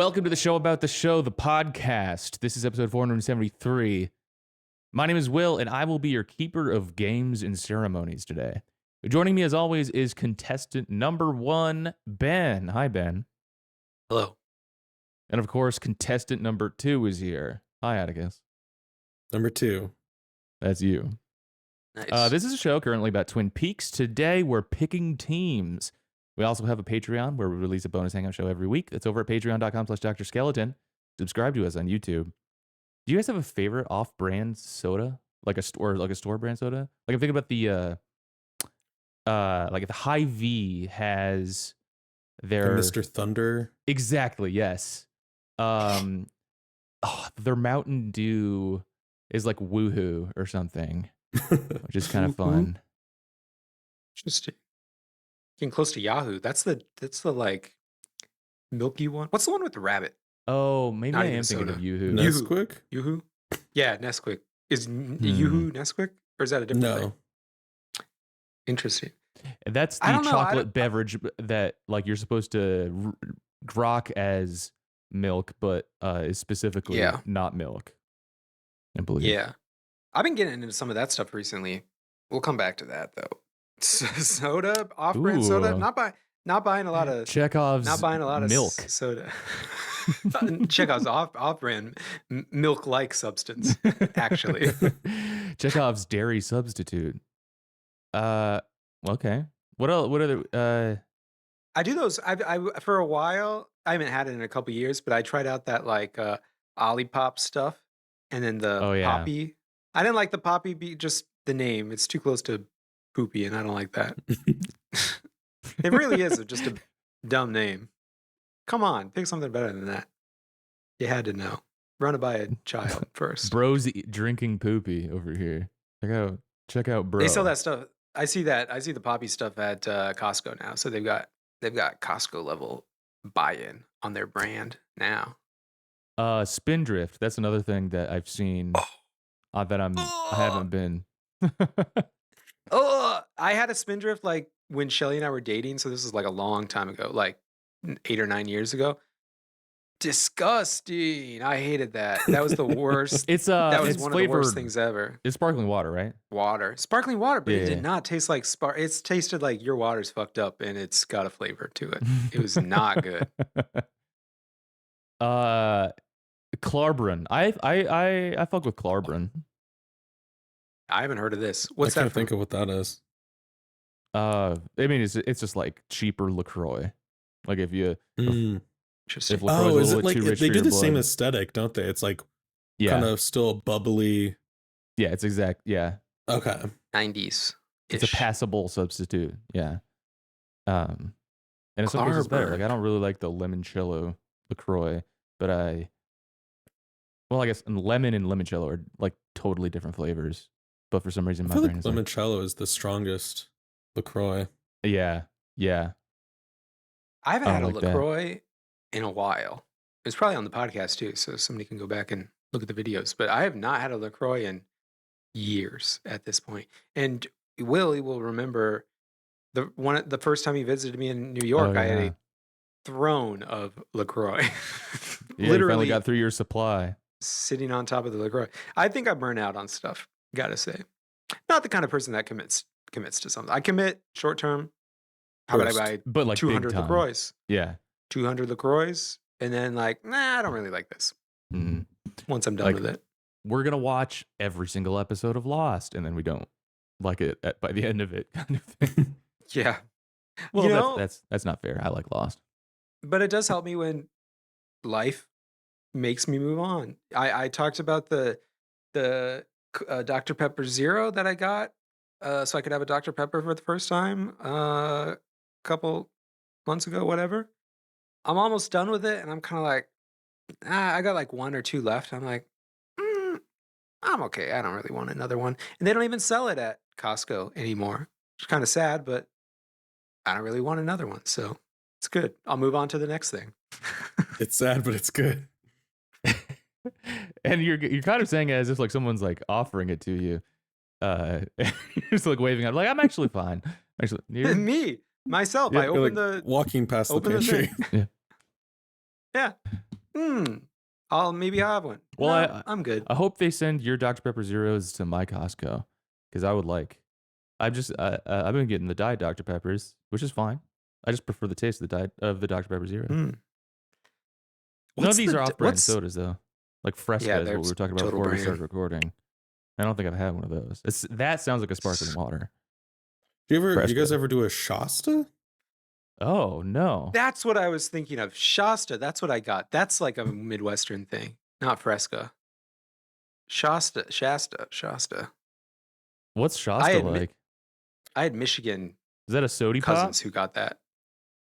Welcome to the show about the show, the podcast. This is episode 473. My name is Will, and I will be your keeper of games and ceremonies today. Joining me, as always, is contestant number 1, Ben. Hi, Ben. Hello. And, of course, contestant number 2 is here. Hi, Atticus. Number 2. That's you. Nice. This is a show currently about Twin Peaks. Today, we're picking teams. We also have a Patreon where we release a bonus hangout show every week. It's over at patreon.com/Dr. Skeleton. Subscribe to us on YouTube. Do you guys have a favorite off-brand soda? Like a store brand soda? Like I'm thinking about the like if the Hy-Vee has their Mr. Thunder. Exactly, yes. Their Mountain Dew is like Woohoo or something, which is kind of fun. Interesting. Getting close to Yahoo. That's the like milky one. What's the one with the rabbit? Oh, maybe Not I even am thinking soda. of Yoo-Hoo. Nesquik? Yoo-Hoo? Yeah, Nesquik. Is Yoo-Hoo Nesquik? Or is that a different No. thing? Interesting. That's I the don't know, I chocolate don't- beverage that like you're supposed to grok as milk, but is specifically Yeah. not milk. I believe. Yeah. I've been getting into some of that stuff recently. We'll come back to that though. Soda, off-brand soda. Ooh. Not buying a lot of Chekhov's not buying a lot of milk. soda. Chekhov's off-brand milk-like substance, actually. Chekhov's dairy substitute. Okay. What else? What other? I do those. I for a while. I haven't had it in a couple years, but I tried out that like Olipop stuff, and then the Oh, yeah. Poppy. I didn't like the Poppy. Just the name. It's too close to poopy, and I don't like that. It really is just a dumb name. Come on, pick something better than that. You had to know. Run it by a child first. Bros drinking poopy over here. Check out bro. They sell that stuff. I see that. I see the Poppy stuff at Costco now. So they've got Costco level buy-in on their brand now. Spindrift. That's another thing that I've seen. That I haven't been. Oh, I had a Spindrift like when Shelly and I were dating. So this is like a long time ago, like 8 or 9 years ago. Disgusting. I hated that. That was the worst. It's that was it's one flavored, of the worst things ever. It's sparkling water, right? Sparkling water, but it Yeah. did not taste like It's tasted like your water's fucked up and it's got a flavor to it. It was not good. Clarbrun. I fuck with Clarbrun. I haven't heard of this. I What's that? can't think of what that is. I mean, it's just like cheaper LaCroix. Like if you Interesting. if LaCroix's Oh, a is little it bit like too rich they for do your the same blood. aesthetic, don't they? It's like Yeah, kind of still bubbly. yeah, it's exact. Yeah, Okay. 90s. it's a passable substitute. Yeah, and in some cases better. Like I don't really like the limoncello LaCroix, but I guess lemon and limoncello are like totally different flavors. But for some reason, I my feel brain like is like, limoncello is the strongest LaCroix. yeah. I haven't I had a don't like that. LaCroix in a while. It's probably on the podcast too, so somebody can go back and look at the videos. But I have not had a LaCroix in years at this point. And Willie will remember the first time he visited me in New York, I had yeah. a throne of LaCroix. Yeah, you Literally finally got through your supply. sitting on top of the LaCroix. I think I burn out on stuff, gotta say. Not the kind of person that commits to something. I commit short term. How about I buy But like 200 big time. LaCroix? Yeah. 200 LaCroix, and then like, nah, I don't really like this. Mhm. Once I'm done Like- with it. We're gonna watch every single episode of Lost, and then we don't like it by the end of it, kind of thing. Yeah. Well, You know- that's not fair. I like Lost. But it does help me when life makes me move on. I talked about the Dr. Pepper Zero that I got so I could have a Dr. Pepper for the first time a couple months ago, whatever. I'm almost done with it, and I'm kind of like, I got like 1 or 2 left. I'm like, I'm okay. I don't really want another one. And they don't even sell it at Costco anymore. It's kind of sad, but I don't really want another one. So it's good. I'll move on to the next thing. It's sad, but it's good. And you're kind of saying it as if like someone's like offering it to you. You're just like waving out, like I'm actually fine. Actually, you're- Me, myself. Yeah, I You're, opened like, the walking past the open the pantry. thing. Yeah. Maybe have one. Well, No, I'm good. I hope they send your Dr. Pepper Zeros to my Costco because I would like. I've been getting the Diet Dr. Peppers, which is fine. I just prefer the taste of the Dr. Pepper Zero. Mm. None of these are off-brand what's sodas though. Like Fresca Yeah, is what we there's were talking about total before we brand. started recording. I don't think I've had one of those. That sounds like a sparkling water. Do you guys Fresca. ever do a Shasta? Oh no. That's what I was thinking of. Shasta. That's what I got. That's like a Midwestern thing, not Fresca. Shasta. What's Shasta admit- like? I had Michigan Is that a soda pop? cousins who got that.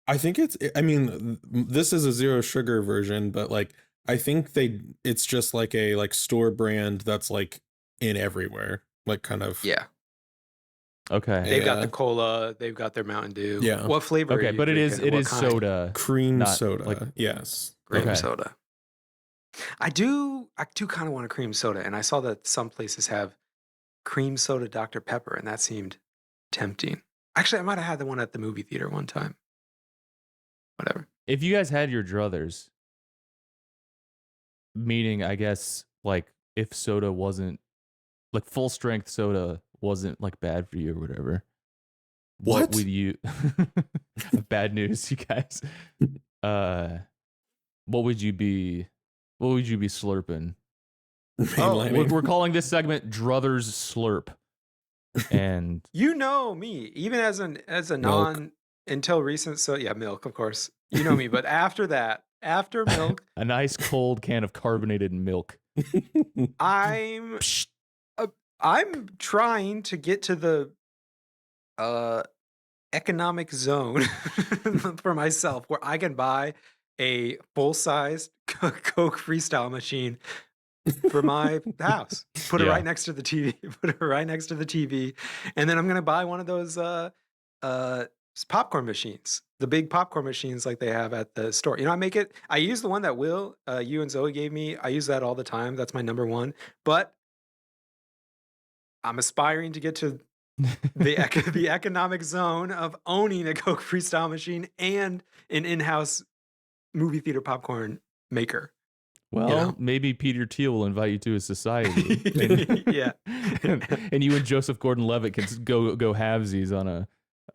I think this is a zero sugar version, but like I think it's just like a store brand that's like in everywhere, like kind of. Yeah, Okay. they've got Yeah. the cola. They've got their Mountain Dew. Yeah. What flavor? are Okay, you but it is drinking? What kind? soda. Cream Not, soda. like- Yes. Cream Okay. soda. I do kind of want a cream soda, and I saw that some places have cream soda Dr. Pepper, and that seemed tempting. Actually, I might have had the one at the movie theater one time. Whatever. If you guys had your druthers, meaning I guess like if soda wasn't like full strength soda wasn't like bad for you or whatever. What? would you bad news, you guys. What would you be slurping? Mainlining. We're calling this segment Druthers Slurp. And You know me, even as a Milk. non until recent. So yeah, milk, of course. You know me, but after milk, a nice cold can of carbonated milk. I'm Psst. I'm trying to get to the economic zone for myself where I can buy a full-sized Coke Freestyle machine for my house. Put it Yeah. right next to the TV. Put it right next to the TV, and then I'm gonna buy one of those popcorn machines, the big popcorn machines like they have at the store. You know, I use the one that you and Zoe gave me. I use that all the time. That's my number one. But I'm aspiring to get to the economic zone of owning a Coke Freestyle machine and an in-house movie theater popcorn maker. Well, know? maybe Peter Thiel will invite you to his society. and, Yeah. and you and Joseph Gordon-Levitt can go halvesies on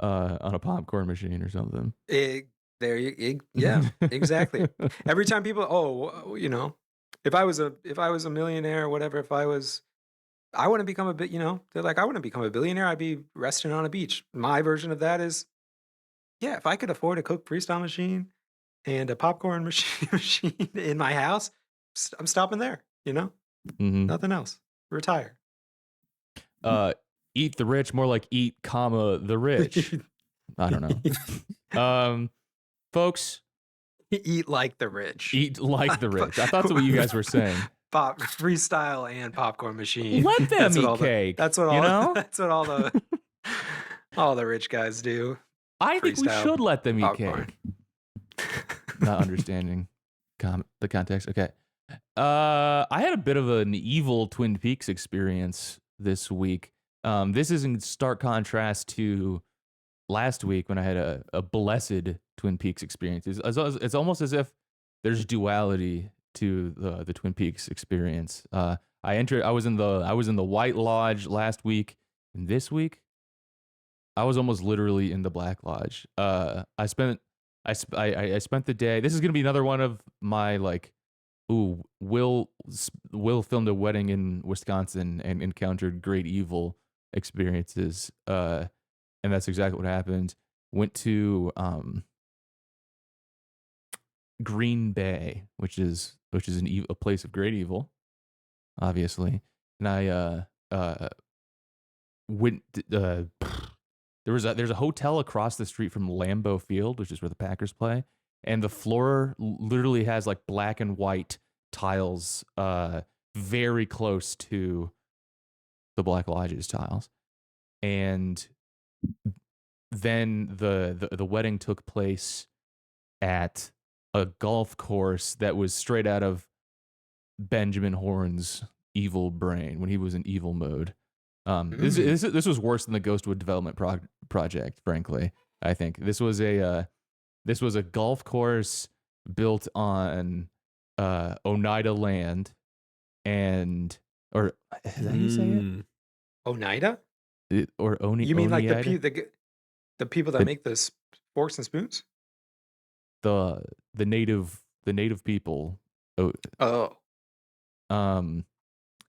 a popcorn machine or something. Yeah, exactly. Every time people, if I was a millionaire or whatever, I wouldn't become they're like, I wouldn't become a billionaire. I'd be resting on a beach. My version of that is, yeah, if I could afford a Coke Freestyle machine and a popcorn machine in my house, I'm stopping there, Mhm. nothing else. Retire. Eat the rich, more like eat, the rich. I don't know. Folks, Eat like the rich. eat like the rich. I thought that's what you guys were saying. Pop freestyle and popcorn machine. Let them That's what eat all the- cake. That's what you all. know? That's what all the rich guys do. I think we freestyle should let them eat popcorn. cake. Not understanding the context. Okay. I had a bit of an evil Twin Peaks experience this week. This is in stark contrast to last week when I had a blessed Twin Peaks experience. It's almost as if there's duality to the Twin Peaks experience. I was in the White Lodge last week, and this week I was almost literally in the Black Lodge. I spent the day. This is gonna be another one of my like, Will filmed a wedding in Wisconsin and encountered great evil experiences. And that's exactly what happened. Went to Green Bay, which is a place of great evil, obviously. And I went. There's a hotel across the street from Lambeau Field, which is where the Packers play, and the floor literally has like black and white tiles, very close to the Black Lodge's tiles. And then the wedding took place at a golf course that was straight out of Benjamin Horne's evil brain when he was in evil mode. This was worse than the Ghostwood development project, frankly. I think this was a golf course built on Oneida Land, and or is that how you say it? Mm. Oneida? Or You mean like Oneida? the people that The make the forks and spoons? the native people. Oh, Oh, and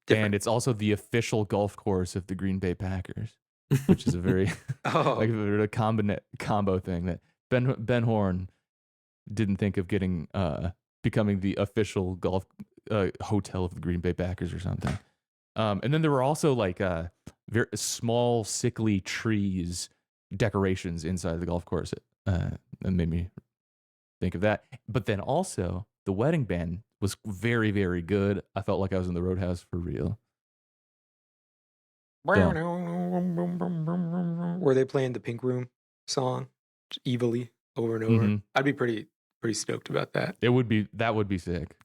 different. it's also the official golf course of the Green Bay Packers, which is a very like Oh, a combo thing that Ben Horn didn't think of getting becoming the official golf hotel of the Green Bay Packers or something. And then there were also like very small sickly trees decorations inside the golf course. That made me think of that. But then also the wedding band was very, very good. I felt like I was in the Roadhouse for real. were they playing the Pink Room song evilly over and over? Mm-hmm. I'd be pretty stoked about that. That would be sick.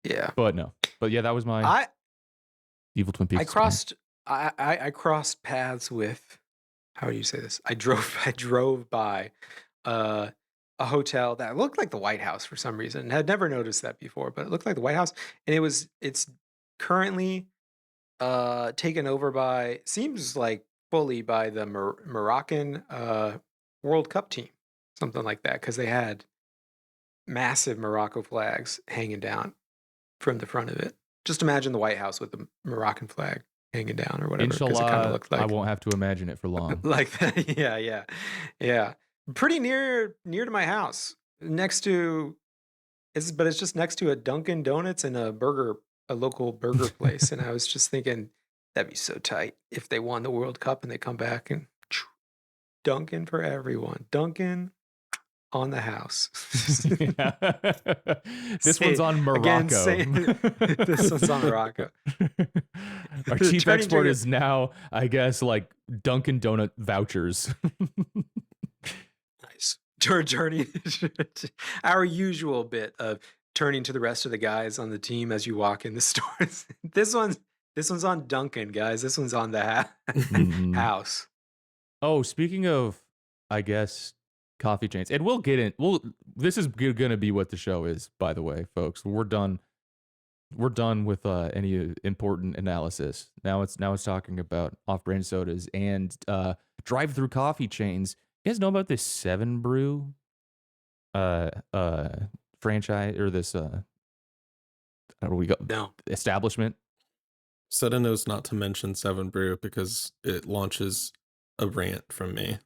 Yeah. But no. But yeah, that was my I Evil Twin Peaks. I experience. crossed I crossed paths with, how do you say this? I drove by a hotel that looked like the White House for some reason. Had never noticed that before, but it looked like the White House, and it's currently taken over by, seems like fully by the Moroccan World Cup team, something like that, because they had massive Morocco flags hanging down from the front of it. Just imagine the White House with the Moroccan flag hanging down or whatever, because it kind of Inshallah, looked I like won't have to imagine it for long. like that. Yeah. Pretty near to my house, next to but it's just next to a Dunkin' Donuts and a local burger place. And I was just thinking that'd be so tight if they won the World Cup and they come back and Dunkin' for everyone. Dunkin' on the house. This one's on Morocco. This one's on Morocco. Our chief Turning export to- is now, I guess, like Dunkin' Donut vouchers. Nice. Turning our usual bit of turning to the rest of the guys on the team as you walk in the stores. This one's on Duncan, guys. This one's on the Mhm. house. Oh, speaking of, I guess, coffee chains, and we'll get in. This is going to be what the show is, by the way, folks. We're done with any important analysis. Now it's talking about off-brand sodas and drive-through coffee chains. You guys know about this 7 Brew franchise, or this No. establishment? Seta knows not to mention 7 Brew because it launches a rant from me.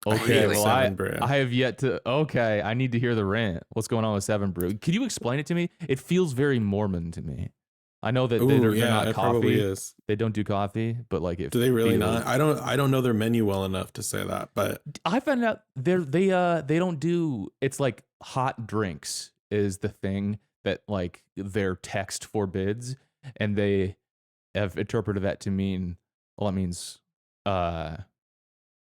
Okay, Really? well, 7 Brew. I have yet to. Okay, I need to hear the rant. What's going on with 7 Brew? Could you explain it to me? It feels very Mormon to me. I know that Ooh, they're yeah, not it probably coffee. is. They don't do coffee, but like, it Do they really feels- not? I don't know their menu well enough to say that, but I found out they don't do. It's like hot drinks is the thing that like their text forbids, and they have interpreted that to mean, well, it means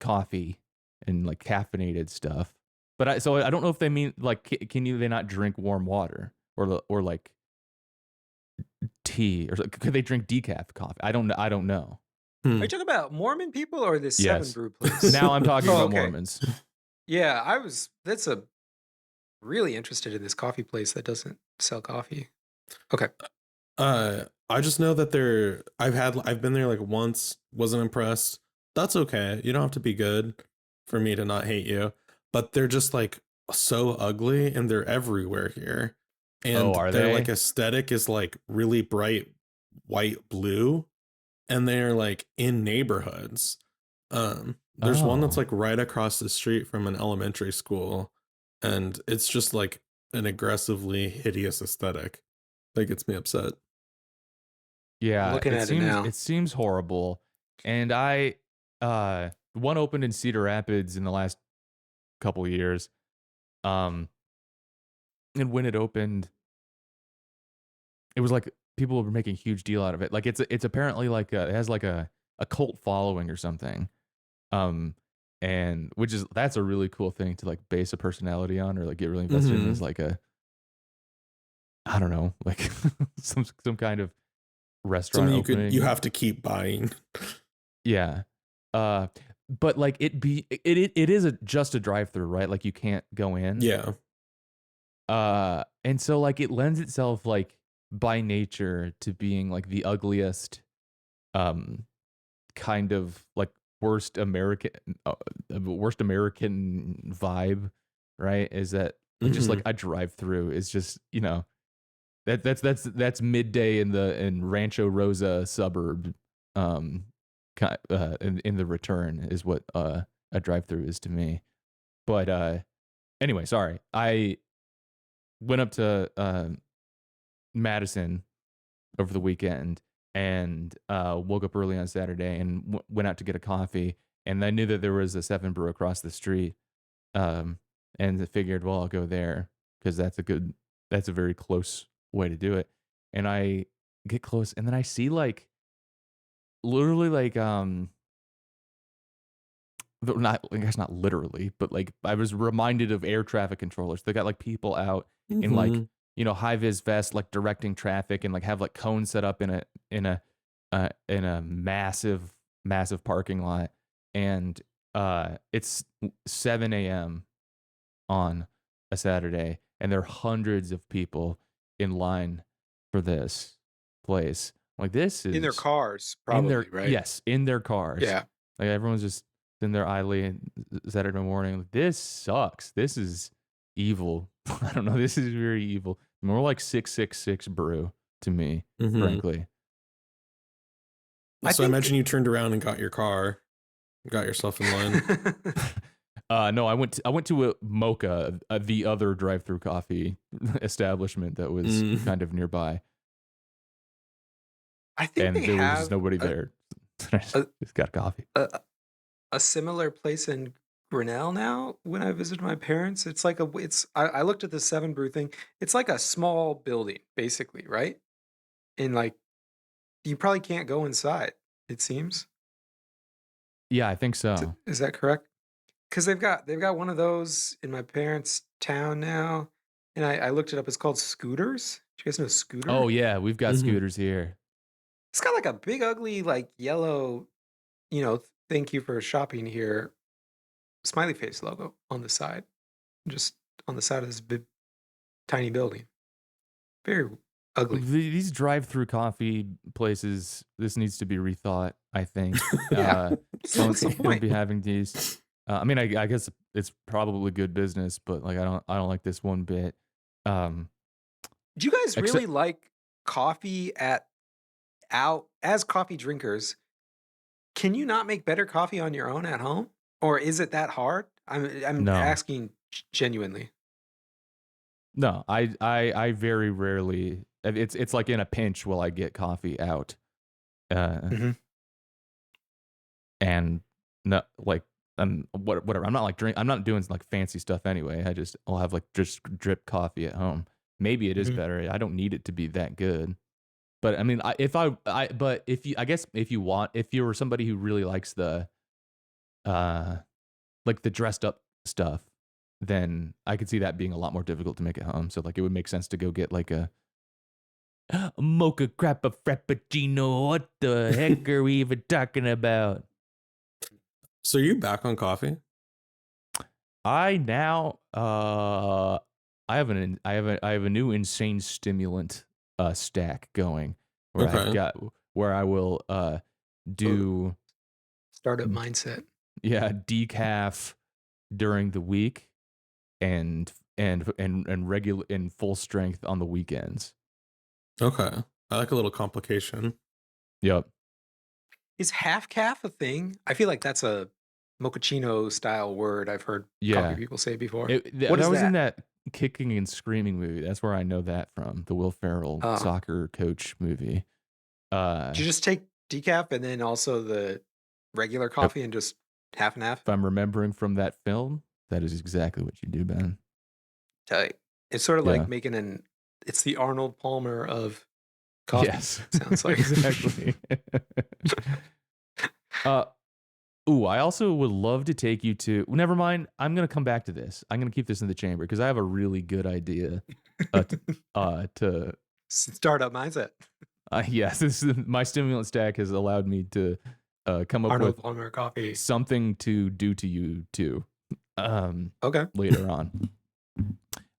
coffee and like caffeinated stuff. But I don't know if they mean like, can they not drink warm water or like tea, or could they drink decaf coffee? I don't know. Are you talking about Mormon people or this 7 Yes. Brew place? Now I'm talking Oh, about okay. Mormons. Yeah, that's a really interested in this coffee place that doesn't sell coffee. Okay. I just know that I've been there like once, wasn't impressed. That's okay. You don't have to be good for me to not hate you. But they're just like so ugly and they're everywhere here. And are their they? like aesthetic is like really bright white blue. And they're like in neighborhoods. There's one that's Oh. like right across the street from an elementary school, and it's just like an aggressively hideous aesthetic that gets me upset. Yeah, Looking at it seems now. it seems horrible. And one opened in Cedar Rapids in the last couple of years. And when it opened, it was like people were making a huge deal out of it. Like it's apparently like it has like a cult following or something. And that's a really cool thing to like base a personality on, or like get really invested in, is like I don't know, like some kind of restaurant Something opening. you have to keep buying. Yeah. But like it is just a drive-through, right? Like you can't go in. Yeah. And so like it lends itself like by nature to being like the ugliest um kind of like worst American vibe, right? Is that just like Mhm. a drive through is just, that's midday in Rancho Rosa suburb, in the return is what a drive through is to me. But anyway, sorry. I went up to Madison over the weekend and woke up early on Saturday and went out to get a coffee. And I knew that there was a Seven Brew across the street, um, and I figured, well, I'll go there because that's a very close way to do it. And I get close, and then I see like literally like not I guess not literally, but like I was reminded of air traffic controllers. They got like people out in like Mhm. high vis vest, like directing traffic, and like have like cones set up in a massive parking lot, and it's 7 a.m. on a Saturday, and there are hundreds of people in line for this place. Like this In their is cars, in probably, their right? yes, in their cars. Yeah. Like everyone's just in there idly Saturday morning. Like, this sucks. This is evil. I don't know. This is very evil. More like 666 brew to me, Mhm. frankly. I So I think imagine you turned around and got your car, got yourself in line. No, I went to a Mocha, the other drive-through coffee establishment that was Mm. kind of nearby, I think and they there was just have nobody a there. I a just got coffee. a a similar place in Grinnell now when I visited my parents. It's like I looked at the Seven Brew thing. It's like a small building, basically, right? And like you probably can't go inside, it seems. Yeah, I think so. Is that correct? Because they've got one of those in my parents' town now. And I looked it up. It's called Scooters. Do you guys know Scooter? Oh yeah, we've got Mhm. scooters here. It's got like a big ugly like yellow, thank you for shopping here smiley face logo on the side, just on the side of this big, tiny building. Very ugly. These drive-through coffee places, this needs to be rethought, I think. Yeah. So what's the Don't be point? having these. I mean, I guess it's probably good business, but like I don't like this one bit. Um, Do you guys really except like coffee at out as coffee drinkers? Can you not make better coffee on your own at home, or is it that hard? I'm no, asking genuinely. no, I very rarely. It's like in a pinch will I get coffee out, uh, Mhm. and no, like whatever. I'm not like I'm not doing like fancy stuff anyway. I'll have like just drip coffee at home. Maybe it is Mhm. better. I don't need it to be that good. But I mean, but if you, I guess if you were somebody who really likes uh, like the dressed up stuff, then I could see that being a lot more difficult to make at home. So like, it would make sense to go get like a mocha crappa frappuccino. What the heck are we even talking about? So are you back on coffee? I now, I have a new insane stimulant, stack going Okay. where I will, Oh, do startup mindset. yeah, decaf during the week and regular in full strength on the weekends. Okay. I like a little complication. Yep. Is half calf a thing? I feel like that's a mochaccino style word I've heard coffee Yeah. people say before. What That is was in that? that Kicking and Screaming movie. That's where I know that from, the Will Ferrell Oh, soccer coach movie. did you just take decaf and then also the regular If coffee and just half and half? if I'm remembering from that film, that is exactly what you do, Ben. Tight. It's sort of Yeah. like it's the Arnold Palmer of coffee. Yes. Sounds like. Exactly. uh I also would love to take you to. Never mind. I'm gonna come back to this. I'm gonna keep this in the chamber because I have a really good idea. To Startup mindset. yes, my stimulant stack has allowed me to come up with Arnold Palmer coffee. something to do to you too. Okay. Later on.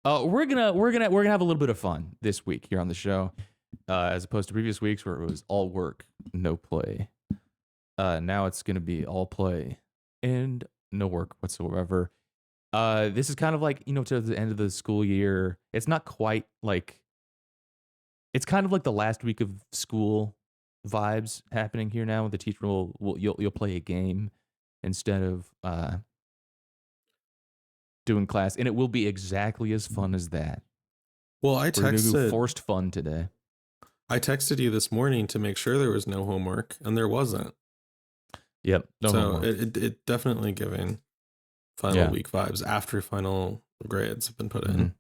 We're gonna have a little bit of fun this week here on the show, as opposed to previous weeks where it was all work, no play. Now it's gonna be all play and no work whatsoever. This is kind of like, to the end of the school year. It's not quite like, it's kind of like the last week of school vibes happening here now. The teacher you'll play a game instead of doing class, and it will be exactly as fun as that. Well, We're gonna do forced fun today. I texted you this morning to make sure there was no homework, and there wasn't. Yep. No so homework. it definitely giving final week vibes after final grades have been put in.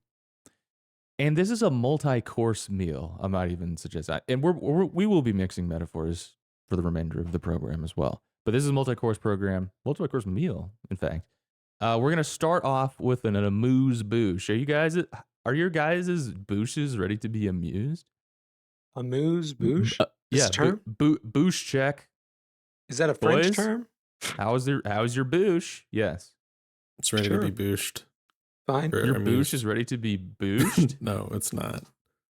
And this is a multi-course meal. I might even suggest that. And we will be mixing metaphors for the remainder of the program as well. But this is a multi-course multi-course meal, in fact. We're gonna start off with an amuse-bouche. Are your guys' bouches ready to be amused? Amuse-bouche? Yeah, term? Bouche check. Is that a French Boys? term? How's your bouche? Yes. It's ready to be booshed. Fine. Your bouche is ready to be booshed? No, it's not.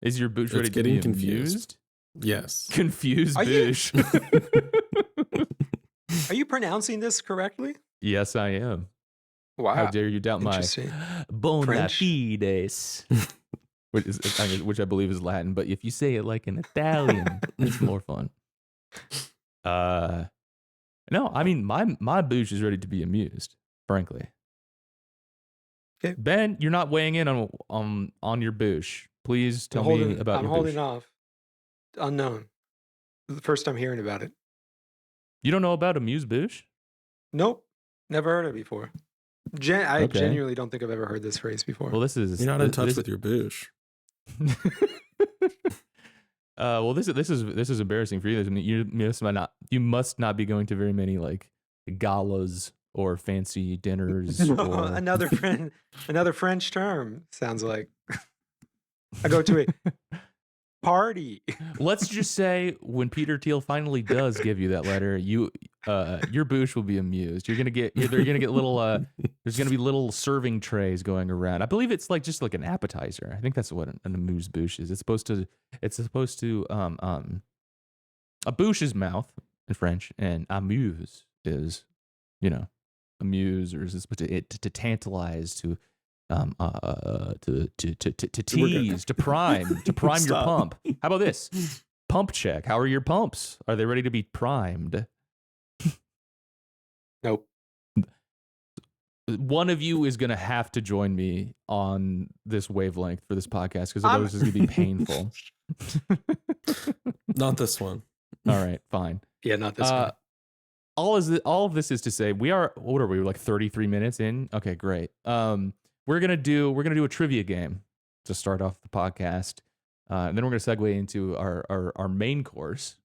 Is your bouche ready It's to be getting confused. amused? Yes. Confused Are you- bouche. Are you pronouncing this correctly? Yes, I am. Wow. How dare you doubt my Interesting. bona French? fides, which I believe is Latin. But if you say it like an Italian, it's more fun. No, I mean my bouche is ready to be amused. Frankly, Okay. Ben, you're not weighing in on your bouche. Please tell me about I'm your holding bouche. off. Unknown. The first time hearing about it. You don't know about amuse bouche? Nope. Never heard of it before. I Okay. genuinely don't think I've ever heard this phrase before. Well, this is You're not in this- touch this- with your bouche. Well, this is embarrassing for you. You must not be going to very many like galas or fancy dinners. Or... another French term sounds like. I go to a party. Let's just say when Peter Thiel finally does give you that letter, your bouche will be amused. They're gonna get little. There's gonna be little serving trays going around. I believe it's like just like an appetizer. I think that's what an amuse bouche is. It's supposed to. A bouche is mouth in French, and amuse is, amuse, or is supposed to tantalize, to tease, to prime your Stop. pump. How about this? Pump check. How are your pumps? Are they ready to be primed? Nope. One of you is going to have to join me on this wavelength for this podcast, because otherwise it's going to be painful. Not this one. All right, fine. Yeah, not this one. All of this is to say, what are we, like 33 minutes in? Okay, great. We're gonna do a trivia game to start off the podcast, and then we're gonna segue into our main course,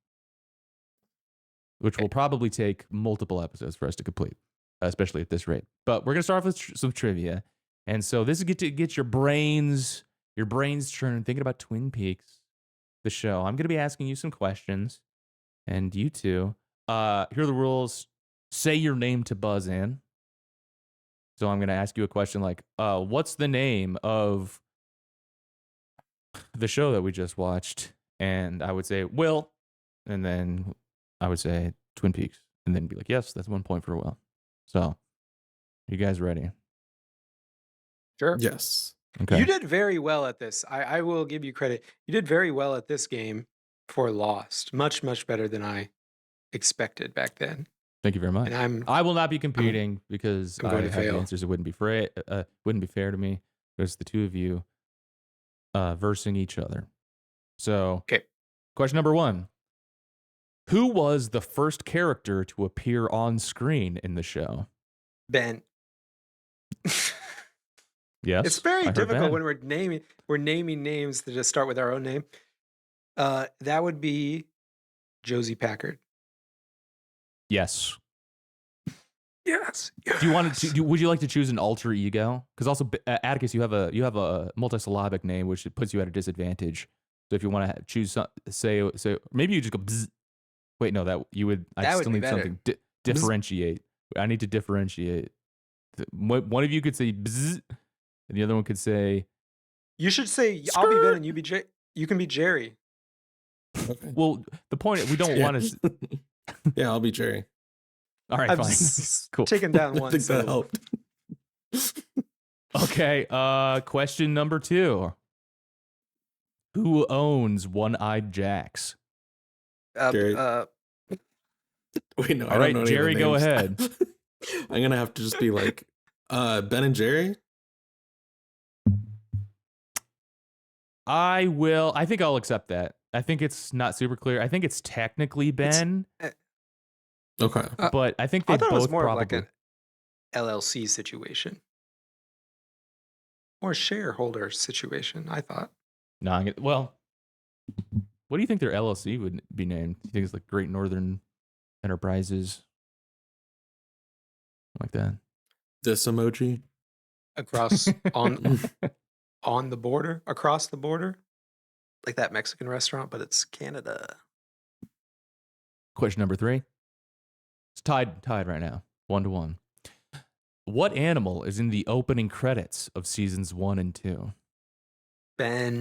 which will probably take multiple episodes for us to complete, especially at this rate. But we're gonna start off with some trivia, and so this is get your brains churning, thinking about Twin Peaks, the show. I'm gonna be asking you some questions, and you two. Here are the rules. Say your name to buzz in. So I'm going to ask you a question like, what's the name of the show that we just watched? And I would say, Will. And then I would say Twin Peaks. And then be like, yes, that's 1 point for Will. So, you guys ready? Sure. Yes. Okay. You did very well at this. I will give you credit. You did very well at this game for Lost. Much, much better than I expected back then. Thank you very much. And I will not be competing because I'm I going to have the fail. answers. It wouldn't be fair to me. There's the two of you versing each other. So, Okay. Question number 1. Who was the first character to appear on screen in the show? Ben. Yes. It's very I heard difficult Ben. when we're naming names to just start with our own name. That would be Josie Packard. Yes. Yes. Do you want to? Would you like to choose an alter ego? Because also, Atticus, you have a multisyllabic name, which puts you at a disadvantage. So if you want to choose, say, maybe you just go. Bzz. Wait, no, that you would. I That would still be need better. something. Differentiate. I need to differentiate. One of you could say bzz, and the other one could say You should say I'll be Ben Skirt. and you can be Jerry. Okay. Well, the point we don't want to. Yeah, I'll be Jerry. All right, I've fine. Cool. taken down I one think that syllable. helped. Okay. Question number 2. Who owns One-Eyed Jacks? Jerry. Wait, no. All I right, don't know any of the Jerry, go names. ahead. I'm gonna have to just be like, Ben and Jerry. I think I'll accept that. I think it's not super clear. I think it's technically Ben, Okay. but I think they I thought it was both more probably. of like an LLC situation or shareholder situation. I thought. No, well, what do you think their LLC would be named? Do you think it's like Great Northern Enterprises? Like that. This emoji. Across on the border, across the border, like that Mexican restaurant, but it's Canada. Question number 3. It's tied right now, 1-1. What animal is in the opening credits of seasons 1 and 2? Ben.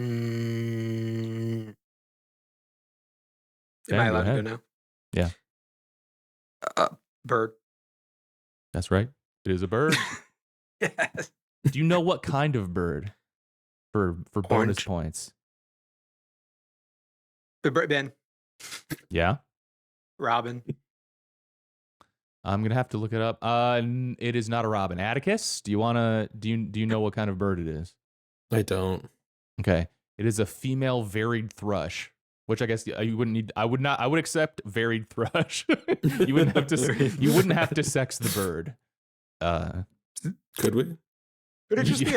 Ben, Am I go allowed to go ahead. now? Yeah. Bird. That's right. It is a bird. Yes. Do you know what kind of bird? For bonus Orange. points. Ben. Yeah. Robin. I'm gonna have to look it up. It is not a robin. Atticus, do you know what kind of bird it is? I don't. Okay, it is a female varied thrush, which I guess you wouldn't need. I would accept varied thrush. You wouldn't have to sex the bird. Could we? Would it just be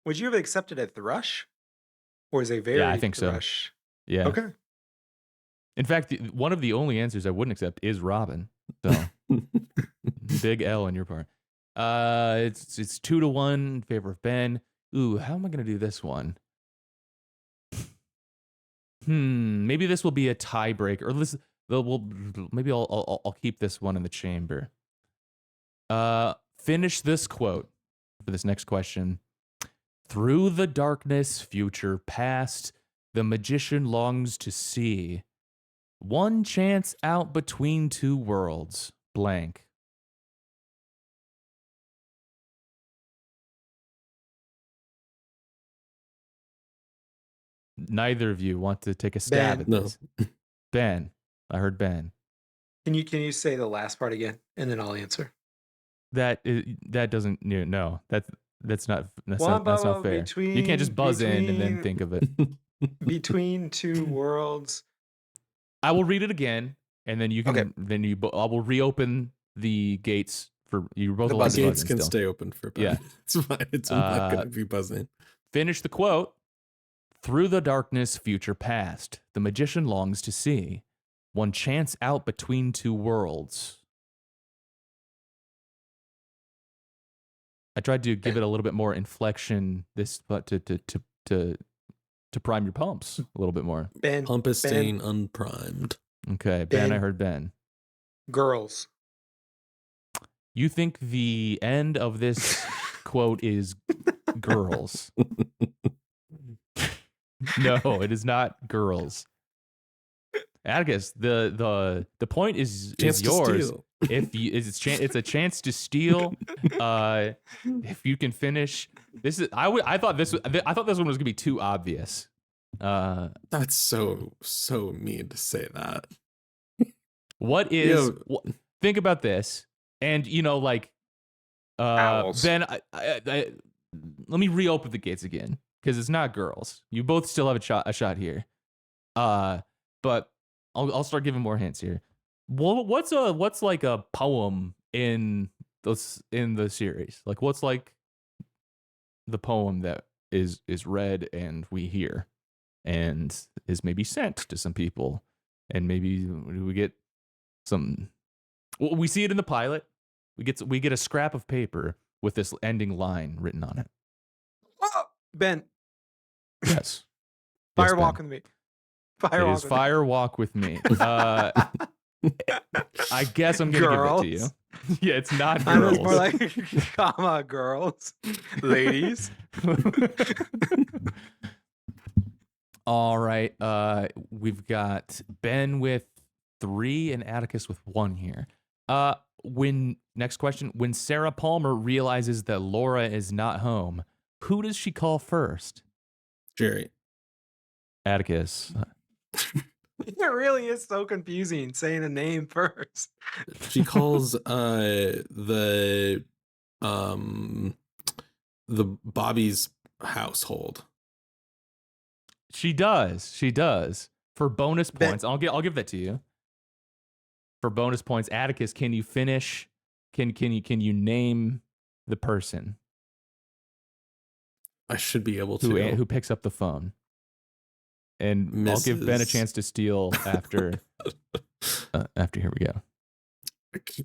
would you have accepted a thrush? Or is a very Yeah, I think so. thrush? Yeah. Okay. In fact, one of the only answers I wouldn't accept is robin. So big L on your part. It's 2-1 in favor of Ben. Ooh, how am I gonna do this one? Maybe this will be a tiebreaker, or maybe I'll keep this one in the chamber. Finish this quote for this next question. Through the darkness, future past, the magician longs to see one chance out between two worlds. Blank. Neither of you want to take a stab at Ben. this. Ben. I heard Ben. Can you say the last part again, and then I'll answer. That doesn't no. That's not fair. Between, You can't just buzz in and then think of it. between two worlds. I will read it again, and then you can. Okay. I will reopen the gates for you. Both The allowed The to buzzing. buzz gates in can still. stay open for Ben. Yeah. It's fine. I'm not gonna be buzzing. Finish the quote. Through the darkness, future past, the magician longs to see one chance out between two worlds. I tried to give it a little bit more inflection, but to prime your pumps a little bit more. Ben. Pump is Ben. staying unprimed. Okay, Ben, I Ben. heard Ben. Girls. You think the end of this quote is girls? No, it is not girls. Atticus, the point is Chance to yours. steal. It's a chance to steal. If you can finish this, I thought this one was gonna be too obvious. That's so mean to say that. What is? Yo. Think about this, and like, Owls. Ben. Let me reopen the gates again because it's not girls. You both still have a shot here. But I'll start giving more hints here. What's like a poem in the series? Like what's like the poem that is read and we hear and is maybe sent to some people, and maybe we get some. Well, we see it in the pilot. We get a scrap of paper with this ending line written on it. Oh, Ben. Yes. Fire Ben. walk with me. Fire It walk is with Fire Walk with Me. I guess I'm gonna give it to you. Yeah, it's not I know girls. it's more like, comma, girls, ladies. All right. We've got Ben with 3 and Atticus with 1 here. Next question. When Sarah Palmer realizes that Laura is not home, who does she call first? Jerry. Atticus. It really is so confusing saying a name first. She calls the Bobby's household. She does. She does. For bonus Ben- points, I'll give that to you. For bonus points, Atticus, can you finish? Can you name the person I should be able to. who picks up the phone? And I'll give Ben a Mrs. chance to steal after. After here we go.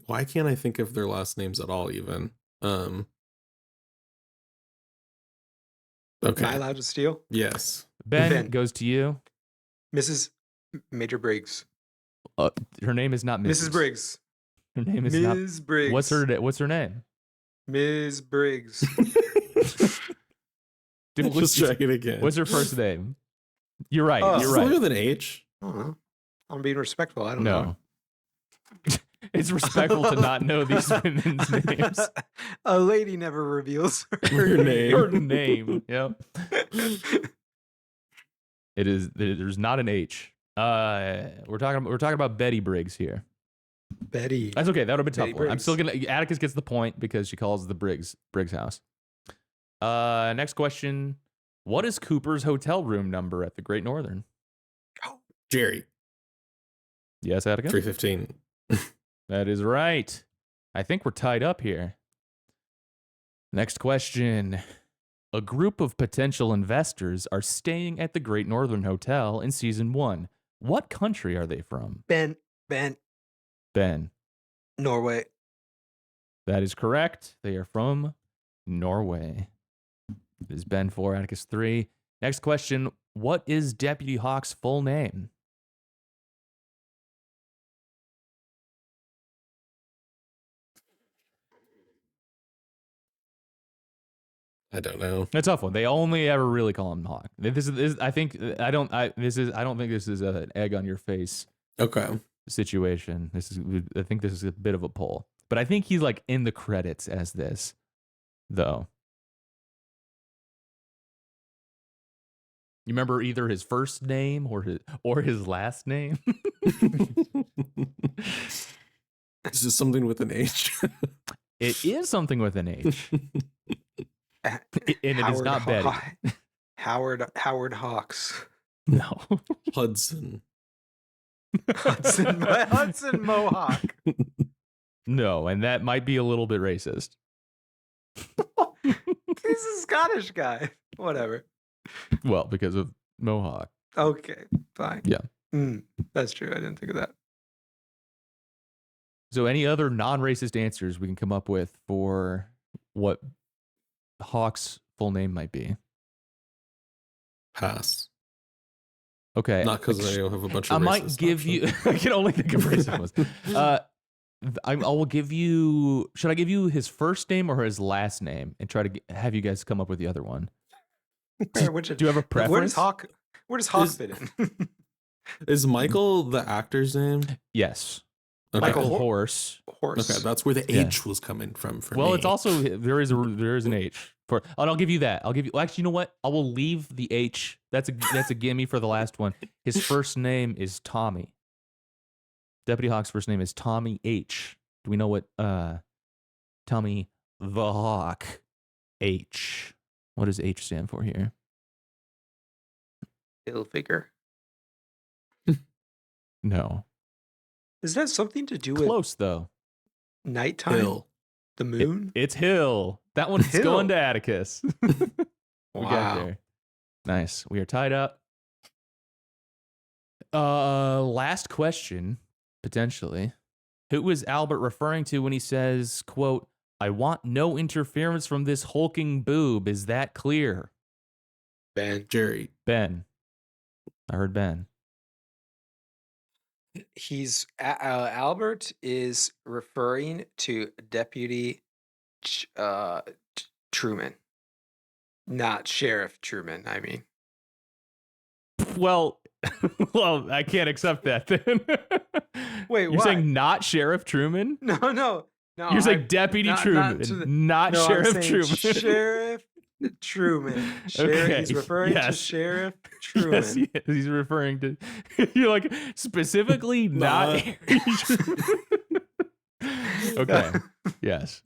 Why can't I think of their last names at all? Even. Am I Okay. allowed to steal? Yes. Ben, Ben. goes to you. Mrs. Major Briggs. Her name is not Mrs. Mrs. Briggs. Her name is not. Ms. Briggs. What's her name? Ms. Briggs. Dude, Just check it again. What's her first name? You're right. Oh. You're Something right. with an H. I don't know. I'm being respectful. I don't know. No. It's respectful to not know these women's names. A lady never reveals Her name. Her name. Yep. It is. There's not an H. We're talking about Betty Briggs here. Betty. That's okay. That would have been a Betty tough one. I'm Briggs. still gonna. Atticus gets the point because she calls the Briggs house. Next question. What is Cooper's hotel room number at the Great Northern? Jerry. Yes, Atticus. 315. That is right. I think we're tied up here. Next question. A group of potential investors are staying at the Great Northern Hotel in season 1. What country are they from? Ben. Ben. Norway. That is correct. They are from Norway. It is Ben 4, Atticus 3. Next question. What is Deputy Hawk's full name? I don't know. A tough one. They only ever really call him Hawk. I don't think this is an egg on your face Okay. situation. I think this is a bit of a pull. But I think he's like in the credits as this, though. You remember either his first name or his last name? This is something with an H. It is something with an H. And it is not Betty. Howard Hawks. No. Hudson. Hudson Mohawk. No, and that might be a little bit racist. He's a Scottish guy. Whatever. Well, because of Mohawk. Okay, fine. Yeah. That's true. I didn't think of that. So any other non-racist answers we can come up with for what Hawk's full name might be? Pass. Okay. Not because I have a bunch of I might racist give you I can only think of racist ones. I will give you. Should I give you his first name or his last name, and try to have you guys come up with the other one? Do you have a preference? Where does Hawk fit in? Is Michael the actor's name? Yes, Okay. Michael Hor- Horse. Horse. Okay, that's where the Yeah. H was coming from for Well, me. it's also there is an H for. And I'll give you that. I'll give you. Actually, you know what? I will leave the H. That's a gimme for the last one. His first name is Tommy. Deputy Hawk's first name is Tommy H. Do we know what Tommy the Hawk H? What does H stand for here? Hilfiger. No. Does that have something to do with Close though. nighttime? Hill. The moon? It's Hill. That one's Hill. going to Atticus. We got Wow. there. Nice. We are tied up. Last question, potentially. Who is Albert referring to when he says, quote, "I want no interference from this hulking boob. Is that clear?" Ben. Jerry. Ben. I heard Ben. He's Albert is referring to Deputy Truman. Not Sheriff Truman. I mean, Well, well, I can't accept that then. Wait, You're why? saying not Sheriff Truman? no. You're saying Deputy Truman, not No, I'm Sheriff saying Truman. Sheriff Truman. Okay, He's referring to yes. Sheriff Truman. Yes, he's referring to. You're like specifically not. Nah. Harry Truman. Okay. Yes.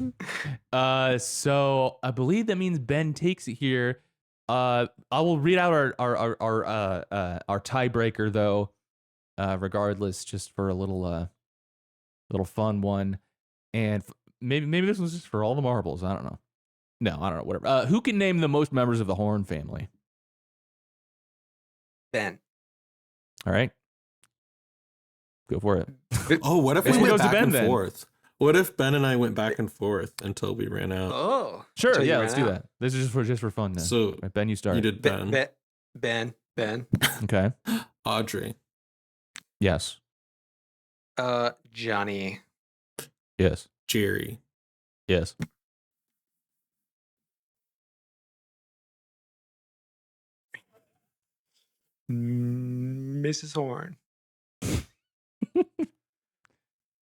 So I believe that means Ben takes it here. I will read out our tiebreaker though. Regardless, just for a little fun one, and maybe this one's just for all the marbles. I don't know. No, I don't know. Whatever. Who can name the most members of the Horn family? Ben. All right. Go for it. Oh, what if This we one went goes to back Ben and then. forth? What if Ben and I went back and forth until we ran out? Oh. Sure. Until you Yeah, ran let's do out. that. This is just for fun. Then. So All right, Ben, you start. you did Ben. Ben. Okay. Audrey. Yes. Johnny. Yes. Jerry. Yes. Mrs. Horn.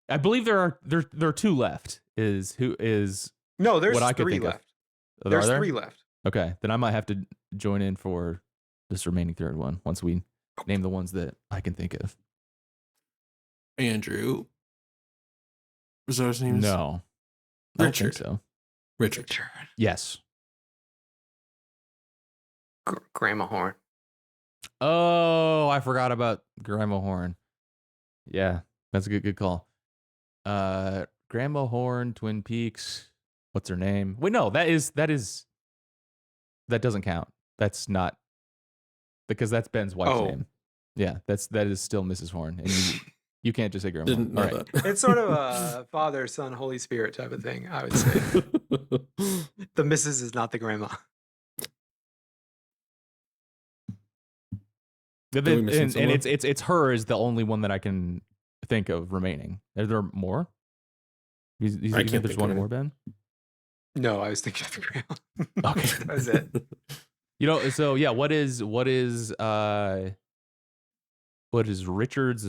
I believe there are two left. Is who is No, there's what I could three think of. left. Are There's there? three left. Okay, then I might have to join in for this remaining third one once we name the ones that I can think of. Andrew. Was that his name? No. I don't think Richard. so. Richard. Yes. Grandma Horn. Oh, I forgot about Grandma Horn. Yeah, that's a good call. Grandma Horn, Twin Peaks. What's her name? Wait, no, that doesn't count. That's not because that's Ben's wife's Oh. name. Yeah, that is still Mrs. Horn, and you can't just say Grandma. Didn't know All right. that. It's sort of a Father, Son, Holy Spirit type of thing, I would say. The missus is not the grandma. And we missing someone? it's her is the only one that I can think of remaining. Are there more? You think can't there's think one of more, Ben? No, I was thinking of the grandma. Okay. That was it. You know, so yeah, what is Richard's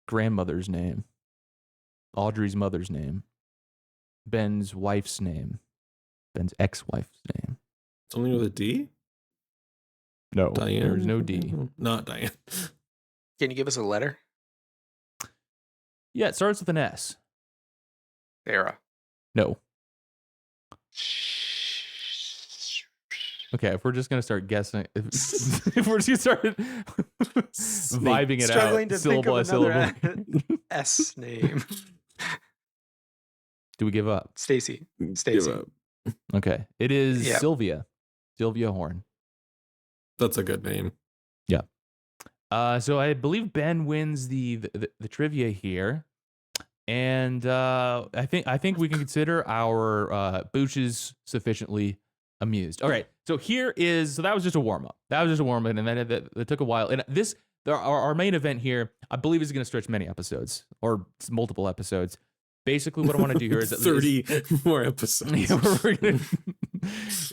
grandmother's name? Audrey's mother's name? Ben's wife's name? Ben's ex-wife's name? It's only with a D? No, Diane? there's no D. Not Diane. Can you give us a letter? Yeah, it starts with an S. Sarah. No. Okay, if we're just gonna start guessing, if we're just gonna start vibing it Struggling out, to syllable by think of another syllable. S name. Do we give up? Stacy. Give Stacy. up. Okay, it is Yeah. Sylvia Horn. That's a good name. So I believe Ben wins the trivia here, and I think we can consider our booches sufficiently amused. All right, so that was just a warm up. That was just a warm up, and then it took a while. And our main event here, I believe, is going to stretch many episodes or multiple episodes. Basically, what I want to do here is 30 more episodes.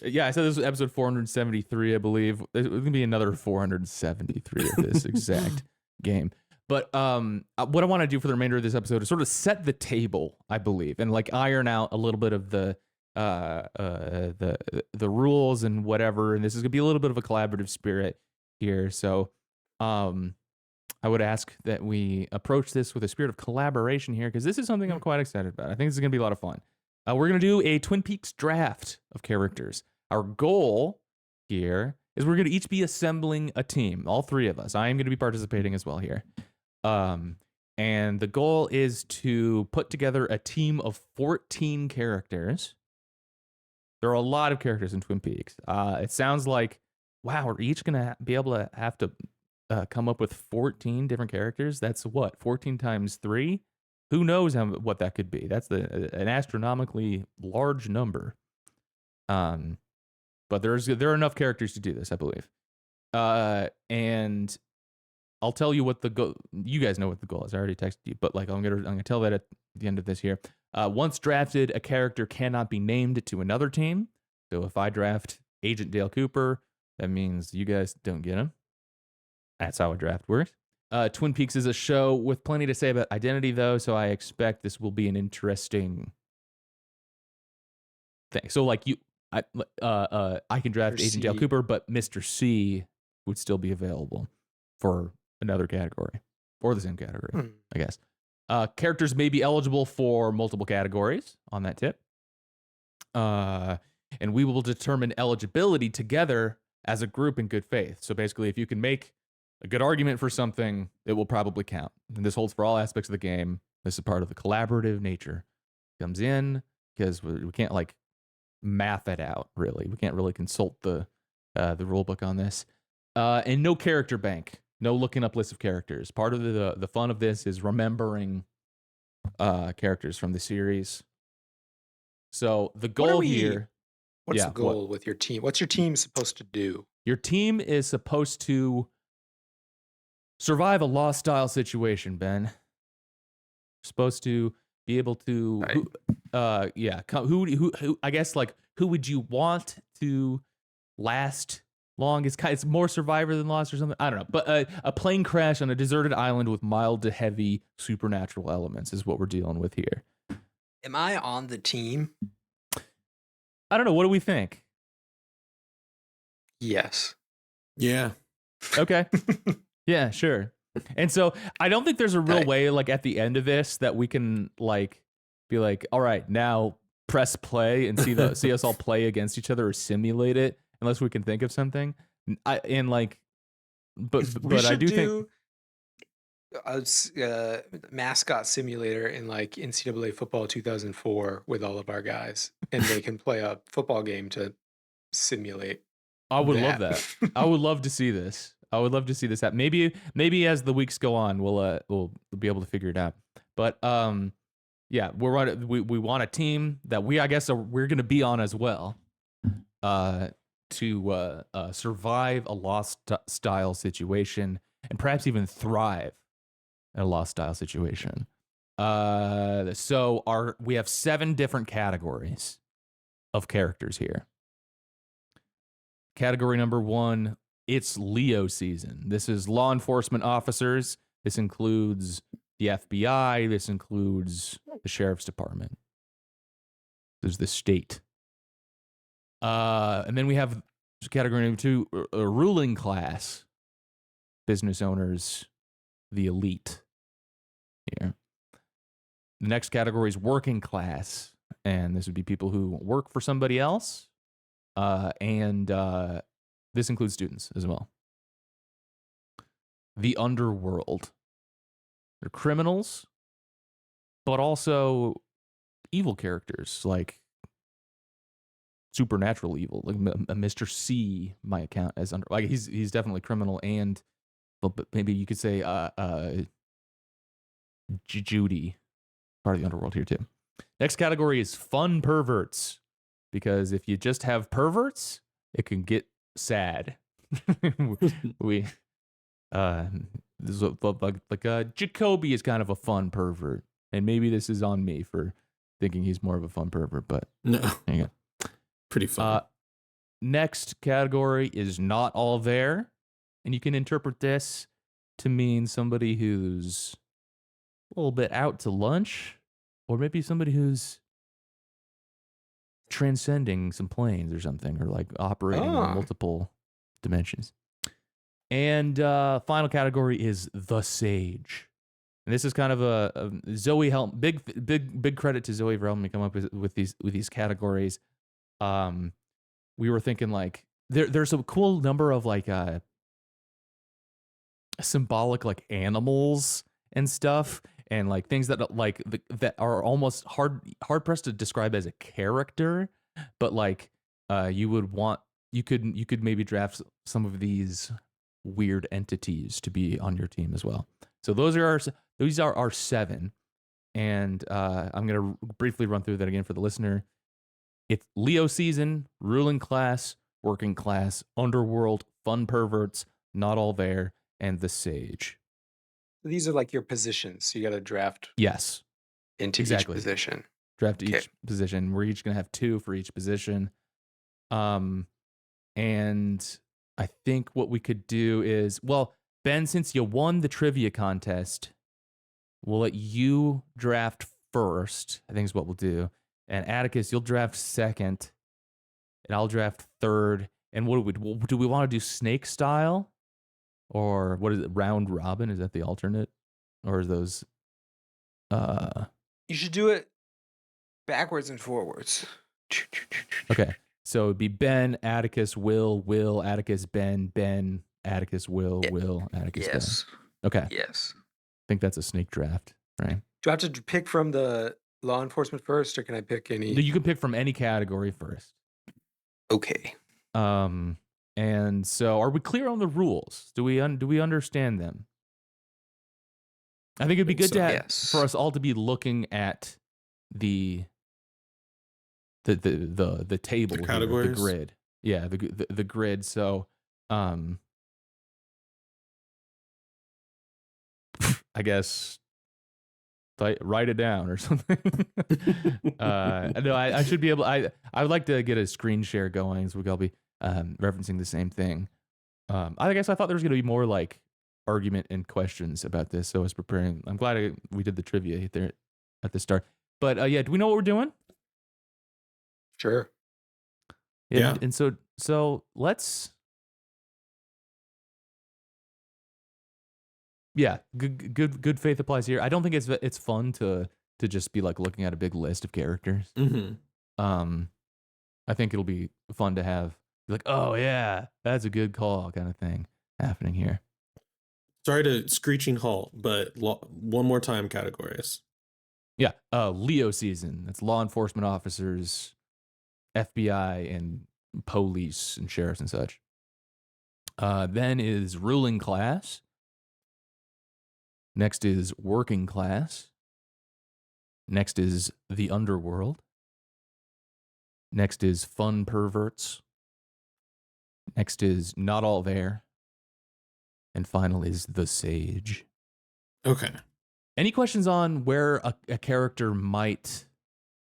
Yeah, I said this was episode 473, I believe. There's going to be another 473 of this exact game. But what I want to do for the remainder of this episode is sort of set the table, I believe, and like iron out a little bit of the rules and whatever. And this is going to be a little bit of a collaborative spirit here. So I would ask that we approach this with a spirit of collaboration here, because this is something I'm quite excited about. I think this is going to be a lot of fun. We're going to do a Twin Peaks draft of characters. Our goal here is we're going to each be assembling a team, all three of us. I am going to be participating as well here. And the goal is to put together a team of 14 characters. There are a lot of characters in Twin Peaks. It sounds like, wow, we're each going to be able to have to come up with 14 different characters. That's what, 14 times 3? Who knows what that could be? That's an astronomically large number. But there are enough characters to do this, I believe. And I'll tell you what the goal. You guys know what the goal is. I already texted you, but like I'm gonna tell that at the end of this here. Once drafted, a character cannot be named to another team. So if I draft Agent Dale Cooper, that means you guys don't get him. That's how a draft works. Twin Peaks is a show with plenty to say about identity, though, so I expect this will be an interesting thing. So, like I can draft Mr. Agent Dale C. Cooper, but Mr. C would still be available for another category or the same category, I guess. Characters may be eligible for multiple categories on that tip. And we will determine eligibility together as a group in good faith. So basically, if you can make a good argument for something, it will probably count. And this holds for all aspects of the game. This is part of the collaborative nature. Comes in because we can't like math it out, really. We can't really consult the rule book on this. And no character bank. No looking up lists of characters. Part of the fun of this is remembering characters from the series. So the goal here... What's the goal with your team? What's your team supposed to do? Your team is supposed to survive a lost style situation, Ben. You're supposed to be able to... Who I guess, like, who would you want to last long? It's more Survivor than Lost or something. I don't know. But a plane crash on a deserted island with mild to heavy supernatural elements is what we're dealing with here. Am I on the team? I don't know. What do we think? Yes. Yeah. Okay. Yeah, sure. And so I don't think there's a real way, like, at the end of this that we can, like, be like, all right, now press play and see us all play against each other or simulate it, unless we can think of something. But I do think a mascot simulator in like NCAA football 2004 with all of our guys, and they can play a football game to simulate. I would love that. I would love to see this. I would love to see this happen. Maybe as the weeks go on, we'll be able to figure it out. But yeah, we want a team that we're going to be on as well, to survive a lost style situation and perhaps even thrive in a lost style situation. So we have 7 different categories of characters here. Category number 1, it's Leo season. This is law enforcement officers. This includes the FBI. This includes the sheriff's department. There's the state. And then we have category number 2, a ruling class, business owners, the elite here. The next category is working class, and this would be people who work for somebody else. And this includes students as well. The underworld. They're criminals, but also evil characters, like supernatural evil. Like Mr. C might count as he's definitely criminal, and but maybe you could say Judy, part of the underworld here too. Next category is fun perverts, because if you just have perverts, it can get sad. Jacoby is kind of a fun pervert, and maybe this is on me for thinking he's more of a fun pervert, but no, there you go. Pretty fun. Next category is not all there, and you can interpret this to mean somebody who's a little bit out to lunch, or maybe somebody who's transcending some planes or something, or like operating in multiple dimensions. And final category is the Sage. And this is kind of a Zoe help. Big credit to Zoe for helping me come up with these categories. We were thinking like there's a cool number of like symbolic like animals and stuff, and like things that that are almost hard pressed to describe as a character, but like you could maybe draft some of these weird entities to be on your team as well. So these are our 7, and I'm gonna briefly run through that again for the listener. It's Leo season, ruling class, working class, underworld, fun perverts, not all there, and the Sage. These are like your positions. So you got to draft. Yes, into exactly. each position. Draft each position. We're each gonna have 2 for each position. And I think what we could do is, well, Ben, since you won the trivia contest, we'll let you draft first. I think is what we'll do. And Atticus, you'll draft second, and I'll draft third. And what do we want to do? Snake style, or what is it? Round robin? Is that the alternate, or is those? You should do it backwards and forwards. Okay, so it'd be Ben, Atticus, Will, Atticus, Ben, Atticus, Will, Atticus, Yes. Ben. Okay, Yes. I think that's a snake draft, right? Do I have to pick from the law enforcement first, or can I pick any? You can pick from any category first. Okay. And so, are we clear on the rules? Do we understand them? I think it'd be good to have, Yes. for us all to be looking at the table, The here, categories? the grid. Yeah, the grid. So, I guess write it down or something. No, I should be able. I would like to get a screen share going so we can all be referencing the same thing. I guess I thought there was going to be more like argument and questions about this, so I was preparing. I'm glad we did the trivia there at the start. But yeah, do we know what we're doing? Sure. Yeah. And so let's. Yeah, good faith applies here. I don't think it's fun to just be like looking at a big list of characters. Mm-hmm. I think it'll be fun to have like, oh yeah, that's a good call kind of thing happening here. Sorry to screeching halt, but one more time categories. Yeah, Leo season. That's law enforcement officers, FBI and police and sheriffs and such. Then is ruling class. Next is working class. Next is the underworld. Next is fun perverts. Next is not all there. And final is the sage. Okay. Any questions on where a character might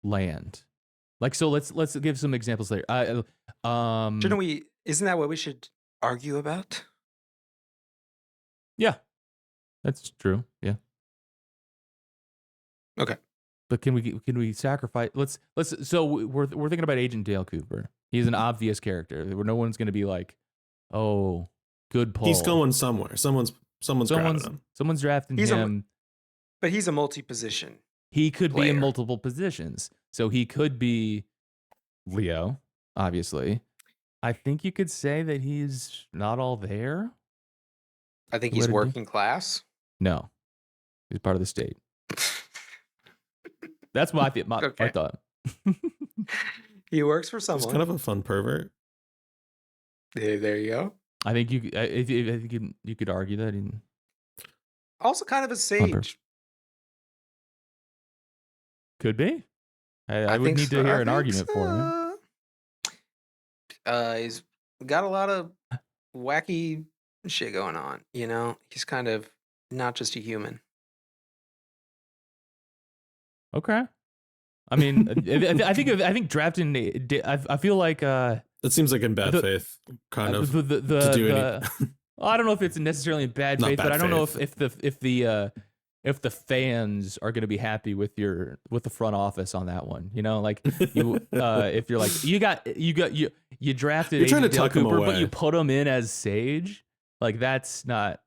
land? Like, so let's give some examples there. Shouldn't we? Isn't that what we should argue about? Yeah, that's true. Yeah. Okay. But can we sacrifice? Let's. So we're thinking about Agent Dale Cooper. He's an obvious character where no one's going to be like, oh, good pull. He's going somewhere. Someone's grabbing him. Someone's drafting He's him. But he's a multi-position. He could be in player. multiple positions. So he could be Leo, obviously. I think you could say that he's not all there. I think What he's did he- working class. No. He's part of the state. That's my Okay. thought. He works for He's someone. kind of a fun pervert. There you go. I think I think you could argue that in Also kind of a sage. could be. I would think need so. to hear I an think argument for it. so. He's got a lot of wacky shit going on. You know, he's kind of not just a human. Okay. I mean, I think drafting. I feel like That seems like in bad The- faith, kind of. the to do any- I don't know if it's necessarily in bad Not faith, but bad I don't know faith. if the fans are going to be happy with the front office on that one. You know, like you if you're like you drafted You're trying to Agent Dale tuck him Cooper, but away. you put him in as Sage, like that's not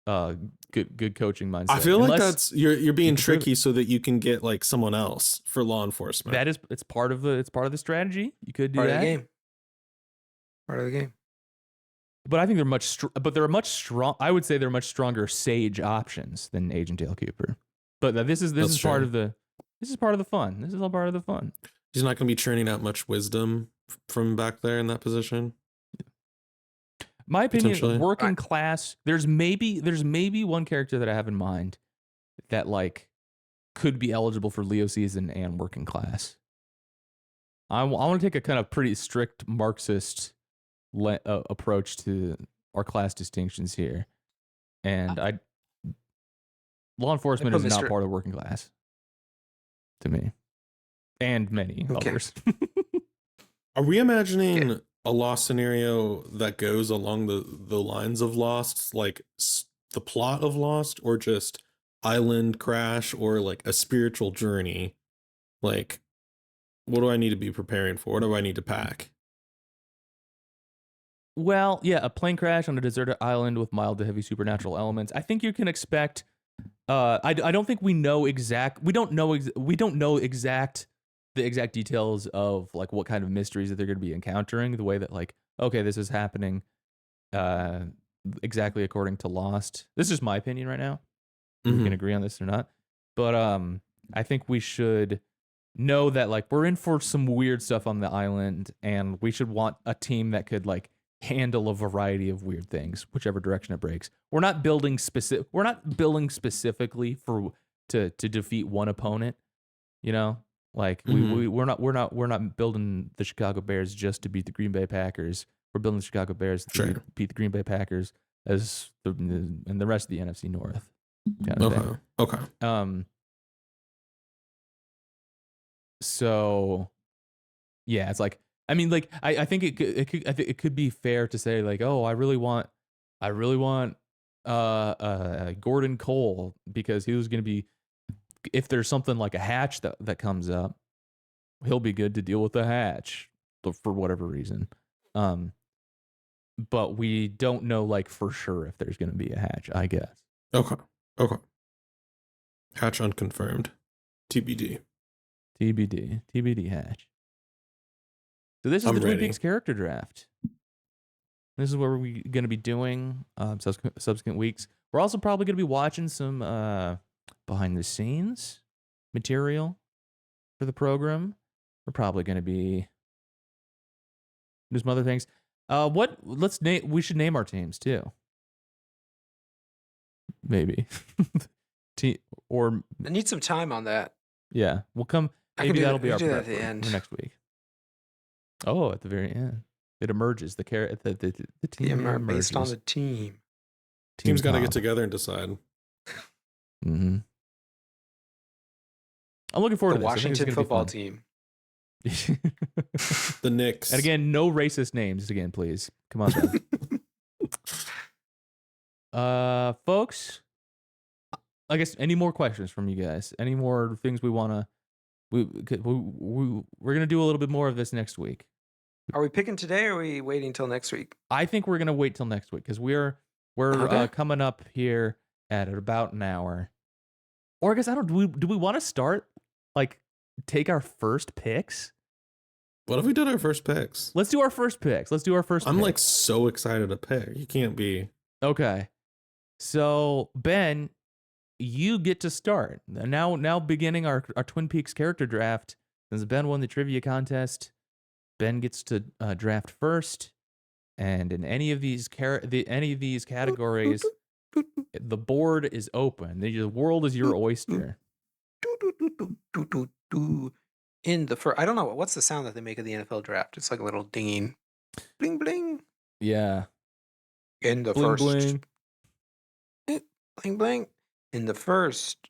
good coaching mindset. I feel like Unless- that's you're being you can prove- tricky so that you can get like someone else for law enforcement. that is it's part of the strategy. You could do Part that. of the game. Part of the game. But I think they're much strong. I would say they're much stronger Sage options than Agent Dale Cooper. But this is That's part true. of the fun. This is all part of the fun. He's not going to be churning out much wisdom from back there in that position. My opinion, Potentially. working class. There's maybe one character that I have in mind that like could be eligible for Leo season and working class. I want to take a kind of pretty strict Marxist approach to our class distinctions here, and law enforcement put is not Mr. part of working class to me, and many Okay. others. Are we imagining a Lost scenario that goes along the lines of Lost, like the plot of Lost, or just island crash, or like a spiritual journey? Like, what do I need to be preparing for? What do I need to pack? Well, yeah, a plane crash on a deserted island with mild to heavy supernatural elements. I think you can expect. I don't think we know exact. We don't know the exact details of like what kind of mysteries that they're going to be encountering. The way that like, okay, this is happening, exactly according to Lost. This is just my opinion right now. We can Mhm. agree on this or not, but I think we should know that like we're in for some weird stuff on the island, and we should want a team that could like handle a variety of weird things, whichever direction it breaks. We're not building specifically for to defeat one opponent. You know, like Mhm. we're not building the Chicago Bears just to beat the Green Bay Packers. We're building the Chicago Bears to Sure. beat the Green Bay Packers as and the rest of the NFC North kind of thing. Okay. Okay. So yeah, it's like I mean, like I think it could be fair to say like, oh, I really want Gordon Cole because he was going to be, if there's something like a hatch that comes up, he'll be good to deal with the hatch for whatever reason. But we don't know like for sure if there's going to be a hatch, I guess. Okay. Okay. Hatch unconfirmed. TBD. TBD hatch. So this is I'm the Twin ready. Peaks character draft. This is what we're going to be doing subsequent weeks. We're also probably going to be watching some behind the scenes material for the program. We're probably going to be doing some other things. We should name our teams too. Maybe. Or I need some time on that. yeah, we'll come. I can Maybe do that'll that- be we our can do that prep at the for end. next week. Oh, at the very end, it emerges. The team Based on emerges. the team. Team's got to get top. together and decide. Mm-hmm. I'm looking forward The to this. I think Washington it's gonna football be team. fun. The Knicks. And again, no racist names again, please. Come on, Ben. Folks, I guess any more questions from you guys? Any more things we want to? We're gonna do a little bit more of this next week. Are we picking today or are we waiting till next week? I think we're gonna wait till next week because we're Okay. coming up here at about an hour. Or I guess I don't. Do we want to start like take our first picks? What if we did our first picks? Let's do our first picks. I'm like picks. so excited to pick. You can't be. Okay. So Ben, you get to start. Now beginning our Twin Peaks character draft. Since Ben won the trivia contest, Ben gets to draft first. And in any of these categories, the board is open. The world is your oyster. In the first, I don't know what's the sound that they make at the NFL draft. It's like a little dinging, bling bling. Yeah. In the Bling, first, bling. bling bling. In the first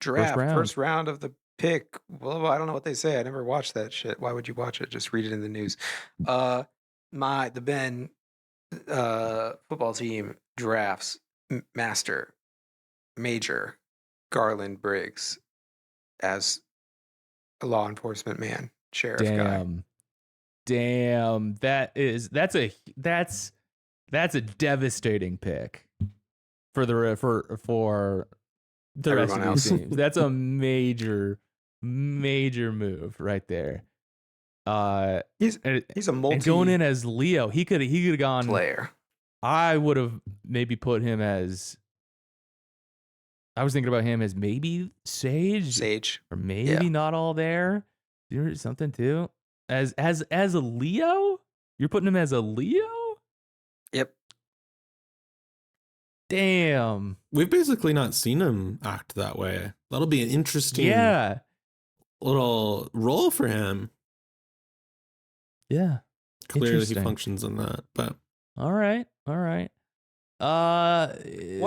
draft, first round of the pick. Well, I don't know what they say. I never watched that shit. Why would you watch it? Just read it in the news. The Ben football team drafts Master Major Garland Briggs as a law enforcement man, sheriff guy. Damn. That's a devastating pick for the rest Everyone of else. these teams. That's a major move right there. He's a and going in as Leo, he could have gone player. I would have maybe put him as. I was thinking about him as maybe Sage, or maybe Not All There. Something too. As a Leo, you're putting him as a Leo. Yep. Damn. We've basically not seen him act that way. That'll be an interesting little role for him. Yeah. Clearly he functions in that. But all right. What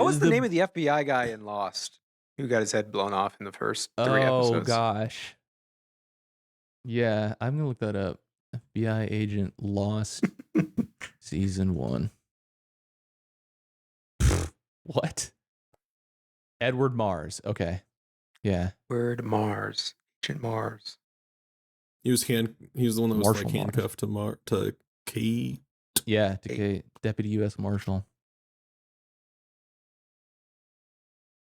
was the name of the FBI guy in Lost who got his head blown off in the first 3 episodes? Oh gosh. Yeah, I'm gonna look that up. FBI agent Lost season 1. What? Edward Mars. Okay. Yeah. Word Mars. Agent Mars. He was the one that was Marshall like Mars. handcuffed to Kate. Yeah, to Hey. Kate, Deputy U.S. Marshal.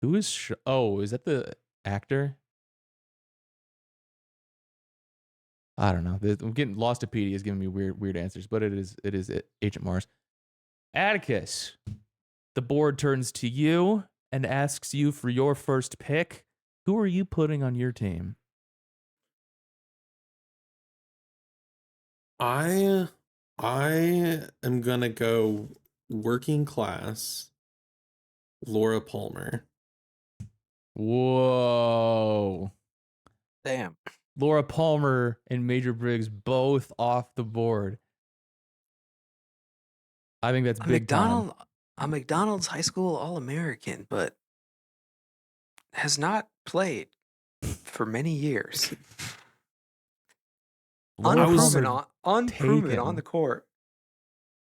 Who is? Oh, is that the actor? I don't know. I'm getting Lostopedia is giving me weird answers, but it is Agent Mars. Atticus, the board turns to you and asks you for your first pick. Who are you putting on your team? I am gonna go working class Laura Palmer. Whoa. Damn. Laura Palmer and Major Briggs both off the board. I think that's big time. A McDonald's high school All-American, but has not played for many years. Laura Unproven Palmer on taken. the court.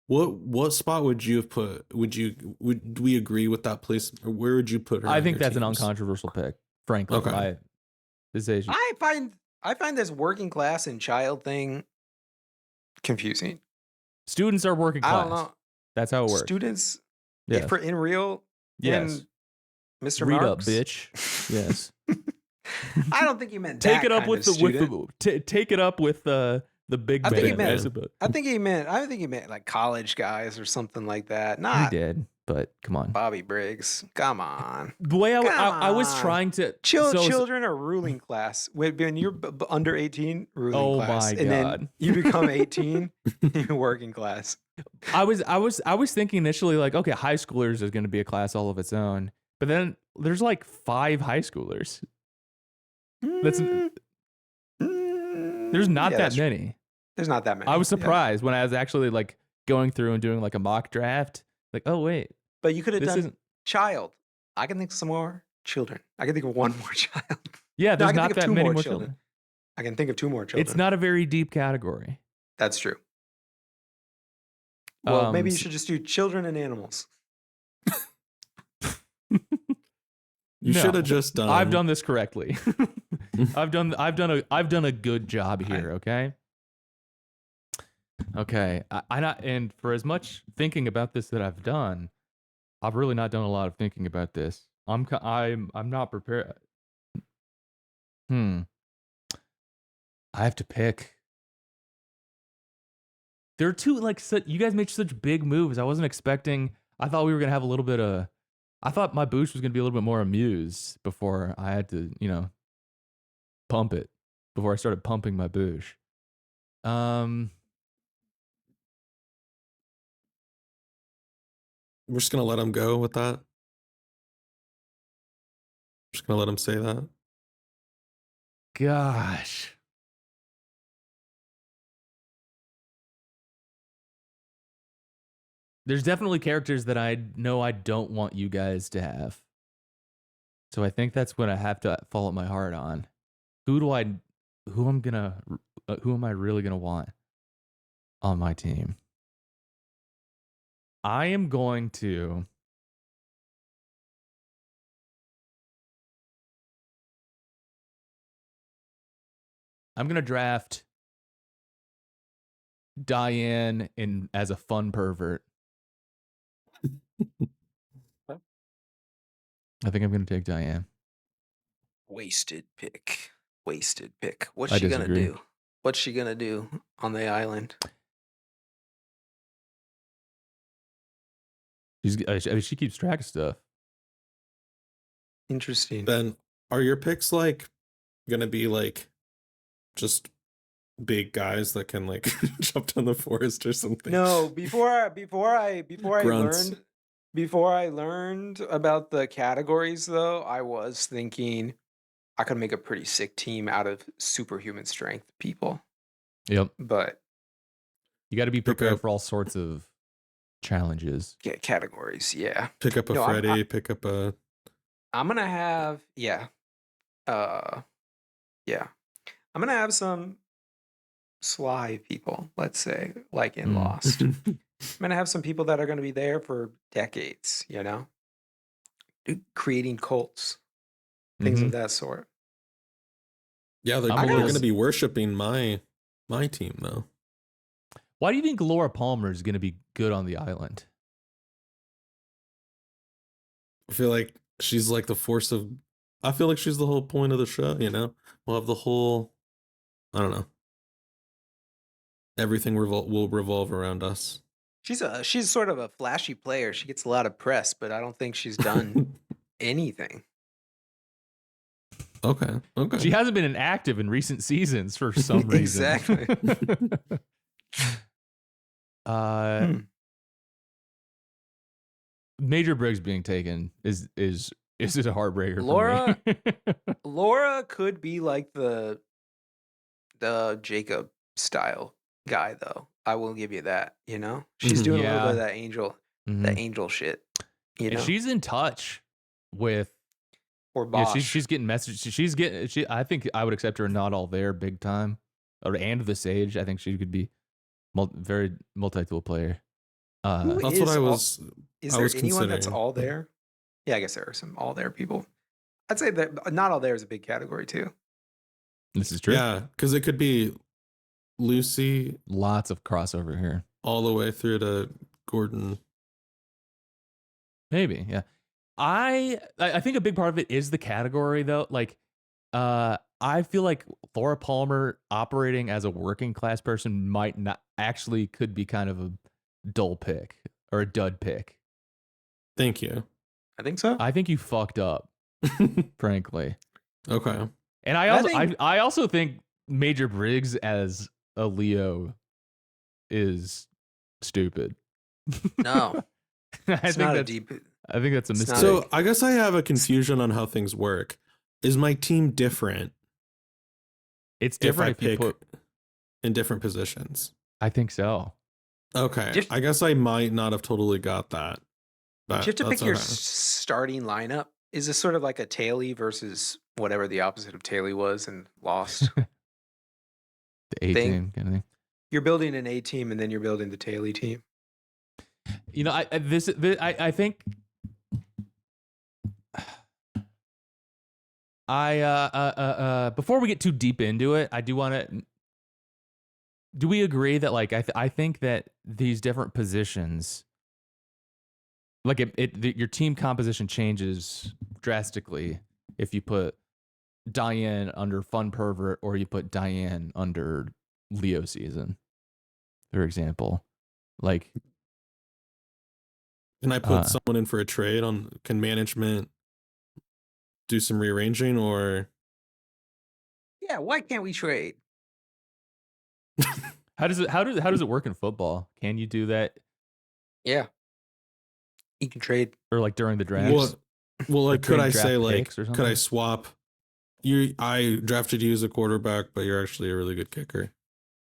What spot would you have put? Would we agree with that place? Or where would you put her? I on think your that's an teams? uncontroversial pick, frankly. Okay. I find this working class and child thing confusing. Students are working class. I don't know. That's how it works. Students, Yes. if in real, Yes. in Mr. Read Marks, up, bitch. Yes. I don't think he meant Take that it up kind with of the with student. the take it up with the big I think he man. meant- I suppose. I think he meant like college guys or something like that. He Not did, but come on. Bobby Briggs. Come on. The way I was Come trying to Children are ruling class. When you're under 18, ruling Oh class. my and God. then you become 18, you're working class. I was thinking initially like, okay, high schoolers is going to be a class all of its own, but then there's like 5 high schoolers. That's there's not Yeah, that that's true. many. There's not that many. I was Yeah. surprised when I was actually like going through and doing like a mock draft. Like, oh wait, But you could have this done isn't. child. I can think of some more children. I can think of one more child. Yeah, No, I there's can not think of that 2 many more more children. children. I can think of 2 more children. It's not a very deep category. That's true. Well, maybe you s- should just do children and animals. You No. should have just done. I've done this correctly. I've done a good job here. Okay. Okay. And for as much thinking about this that I've done, I've really not done a lot of thinking about this. I'm not prepared. I have to pick. There are 2 like you guys made such big moves. I wasn't expecting. I thought we were gonna have a little bit of. I thought my boost was gonna be a little bit more amused before I had to, pump it. Before I started pumping my boosh. We're just gonna let him go with that. Just gonna let him say that. Gosh. There's definitely characters that I know I don't want you guys to have. So I think that's what I have to follow my heart on. Who am I really gonna want on my team? I am going to. I'm gonna draft Diane as a fun pervert. I think I'm gonna take Diane. Wasted pick. What's I she gonna disagree. do? What's she gonna do on the island? She keeps track of stuff. Interesting. Ben, are your picks like gonna be like just big guys that can like jump down the forest or something? No, before I Grunts. learned about the categories though, I was thinking I could make a pretty sick team out of superhuman strength people. Yep. But You got to be Pick prepared up- uh, for all sorts of challenges. categories, yeah. Pick up a No, Freddy, pick up a I'm gonna have I'm gonna have some sly people, let's say, like in Lost. I'm going to have some people that are going to be there for decades, creating cults, things of that sort. Yeah, they're I'm a going little- to be worshiping my team though. Why do you think Laura Palmer is going to be good on the island? I feel like she's like the force of. I feel like she's the whole point of the show. We'll have the whole. I don't know. Everything will revolve around us. She's sort of a flashy player. She gets a lot of press, but I don't think she's done anything. Okay. She hasn't been inactive in recent seasons for some reason. Exactly. Major Briggs being taken is it a heartbreaker Laura- for me? Laura could be like the Jacob style guy, though. I will give you that. She's Mhm. doing a little bit Yeah. of that angel, Mhm. that angel shit. And she's in touch with. Or Yeah, Bosch. she's getting messages. I think I would accept her not all there big time, and the Sage. I think she could be very multi-tool player. Who That's what is I all- was. Is I there was anyone that's considering. all there? Yeah, I guess there are some all there people. I'd say that not all there is a big category too. This is true. Yeah, because it could be Lucy Lots of crossover here. all the way through to Gordon. Maybe, yeah. I think a big part of it is the category though. Like, I feel like Laura Palmer operating as a working class person might not actually could be kind of a dull pick or a dud pick. Thank you. I think so. I think you fucked up, frankly. Okay. And I also think Major Briggs as a Leo is stupid. No, I it's think not a that's deep. I think that's a it's mistake. not So I guess I have a confusion on how things work. Is my team different it's if I different if you pick put. in different positions? I think so. Okay. Just- I guess I might not have totally got that. But You have to pick that's your okay. starting lineup. Is this sort of like a Taily versus whatever the opposite of Taily was in Lost? The A Thing. team kind of thing. You're building an A team and then you're building the Taily team. I think before we get too deep into it, I do want to. Do we agree that like I think that these different positions, like your team composition changes drastically if you put Diane under Fun Pervert or you put Diane under Leo Season, for example, like. Can I put someone in for a trade on? Can management do some rearranging or? Yeah, why can't we trade? How does it work in football? Can you do that Yeah, you can trade. or like during the draft? Well, like, could trading I draft say like, picks or could I something? swap? I drafted you as a quarterback, but you're actually a really good kicker.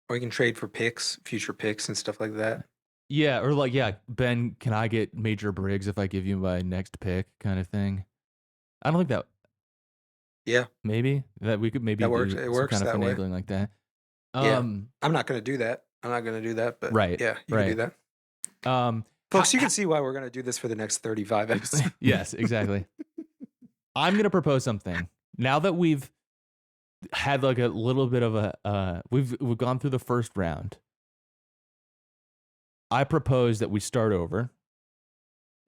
Or you can trade for picks, future picks, and stuff like that. Yeah, or like, yeah, Ben, can I get Major Briggs if I give you my next pick kind of thing? I don't think that. Yeah. Maybe that we could maybe That works. do It some works kind of that way. finagling like that. Yeah. I'm not going to do that. But Right, yeah, you can do that. Folks, you can see why we're going to do this for the next 35 episodes. Yes, exactly. I'm gonna propose something. Now that we've had like a little bit of a we've gone through the first round. I propose that we start over.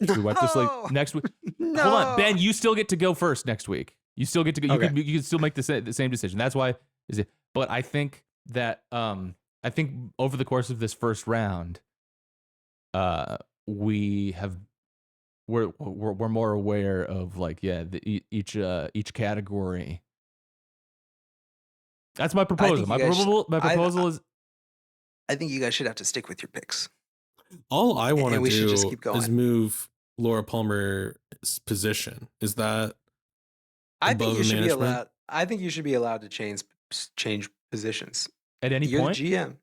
We wipe this like next week. No. Hold on, Ben. You still get to go first next week. You still get to go. Okay. You can still make the same decision. That's why is it. But I think that I think over the course of this first round, we're more aware of like each category. That's my proposal. My you guys proposal is I think you guys should have to stick with your picks. All I want to And we should just do keep is going. move Laura Palmer's position. Is that I think above you should be management? allowed. I think you should be allowed to change positions. at any You're point. the GM.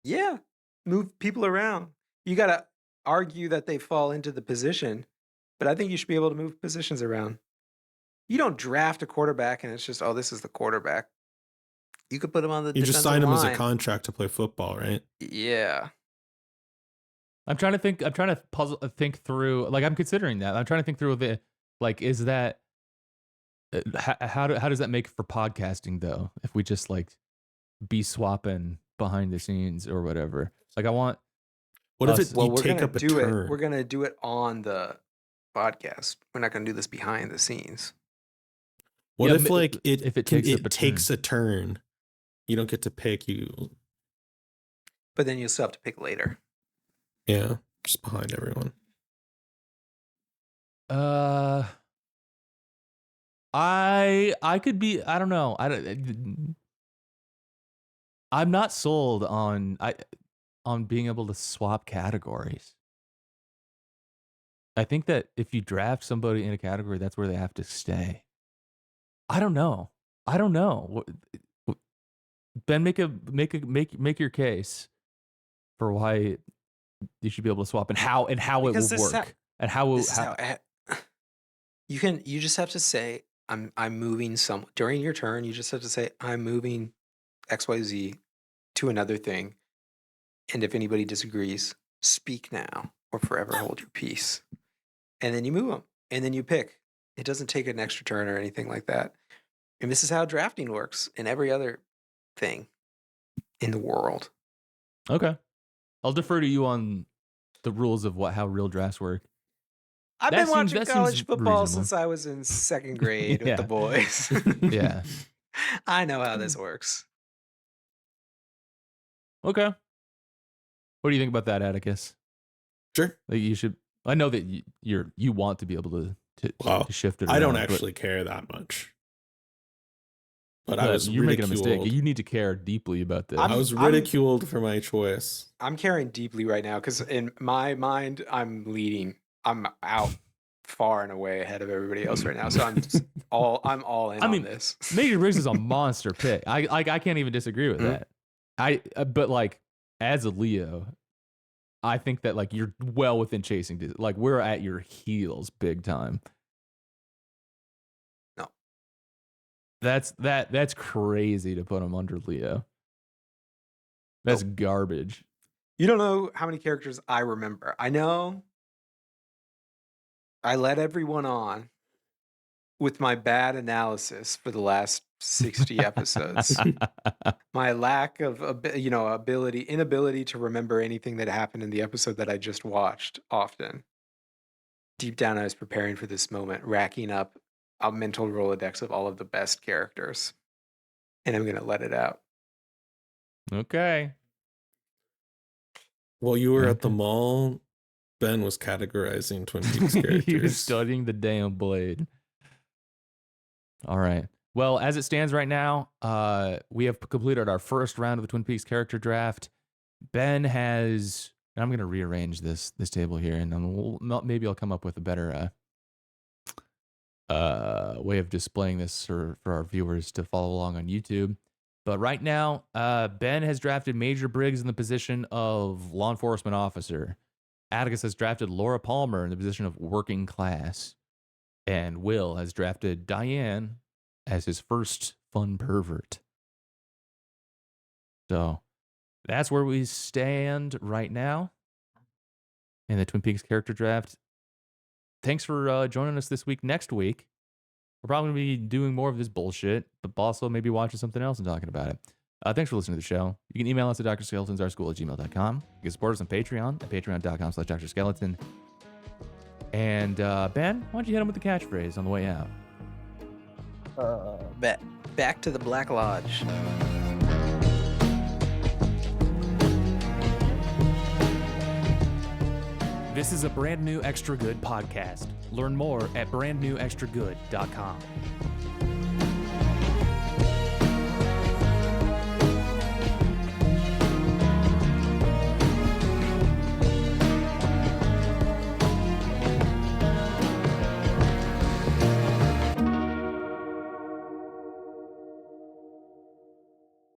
Yeah, move people around. You got to argue that they fall into the position, but I think you should be able to move positions around. You don't draft a quarterback and it's just, oh, this is the quarterback. You could put him on the You just defensive signed him as a line. contract to play football, right? Yeah. I'm trying to think. I'm trying to think through. Like, I'm considering that. I'm trying to think through the, like, is that how does that make for podcasting though? If we just like be swapping behind the scenes or whatever. Like, I want. What if Us- it, Well, you we're take gonna up a do it. turn? We're gonna do it on the podcast. We're not gonna do this behind the scenes. What Yeah, if like it if it can- takes up a takes a turn? You don't get to pick. You But then you still have to pick later. yeah, just behind everyone. I could be. I don't know. I'm not sold on being able to swap categories. I think that if you draft somebody in a category, that's where they have to stay. I don't know. Ben, make your case for why you should be able to swap and how Because it this will is how- work and how This is how you just have to say I'm moving some during your turn. You just have to say I'm moving XYZ to another thing, and if anybody disagrees, speak now or forever hold your peace. And then you move them, and then you pick. It doesn't take an extra turn or anything like that. And this is how drafting works in every other thing in the world. Okay. I'll defer to you on the rules of how real drafts work. I've That been watching seems college football reasonable. since I was in second grade with Yeah. the boys. Yeah. I know how this works. Okay. What do you think about that, Atticus? Sure. Like, you should. I know that you want to be able to Wow. shift it. I don't around, but- actually care that much. But I was you're making a ridiculed. mistake. You need to care deeply about this. I was ridiculed for my choice. I'm caring deeply right now because in my mind, I'm leading. I'm out far and away ahead of everybody else right now. So I'm all in I mean, on this. Major Briggs is a monster pick. I can't even disagree with Mhm. that. But like, as a Leo, I think that like you're well within chasing. Like, we're at your heels big time. No. That's crazy to put him under Leo. That's garbage. You don't know how many characters I remember. I know I led everyone on with my bad analysis for the last 60 episodes. My lack of inability to remember anything that happened in the episode that I just watched often. Deep down, I was preparing for this moment, racking up a mental Rolodex of all of the best characters. And I'm going to let it out. Okay. While you were at the Okay. mall, Ben was categorizing Twin Peaks He was characters. studying the damn blade. All right. Well, as it stands right now, we have completed our first round of the Twin Peaks character draft. Ben has, and I'm going to rearrange this table here, and then maybe I'll come up with a better way of displaying this for our viewers to follow along on YouTube. But right now, Ben has drafted Major Briggs in the position of law enforcement officer. Atticus has drafted Laura Palmer in the position of working class. And Will has drafted Diane as his first fun pervert. So that's where we stand right now in the Twin Peaks character draft. Thanks for joining us this week. Next week, we're probably going to be doing more of this bullshit, but also maybe watching something else and talking about it. Thanks for listening to the show. You can email us at drskeletonsourschool@gmail.com. You can support us on Patreon at patreon.com/drskeleton. And Ben, why don't you hit him with the catchphrase on the way out? Back to the Black Lodge. This is a brand new Extra Good podcast. Learn more at brandnewextragood.com.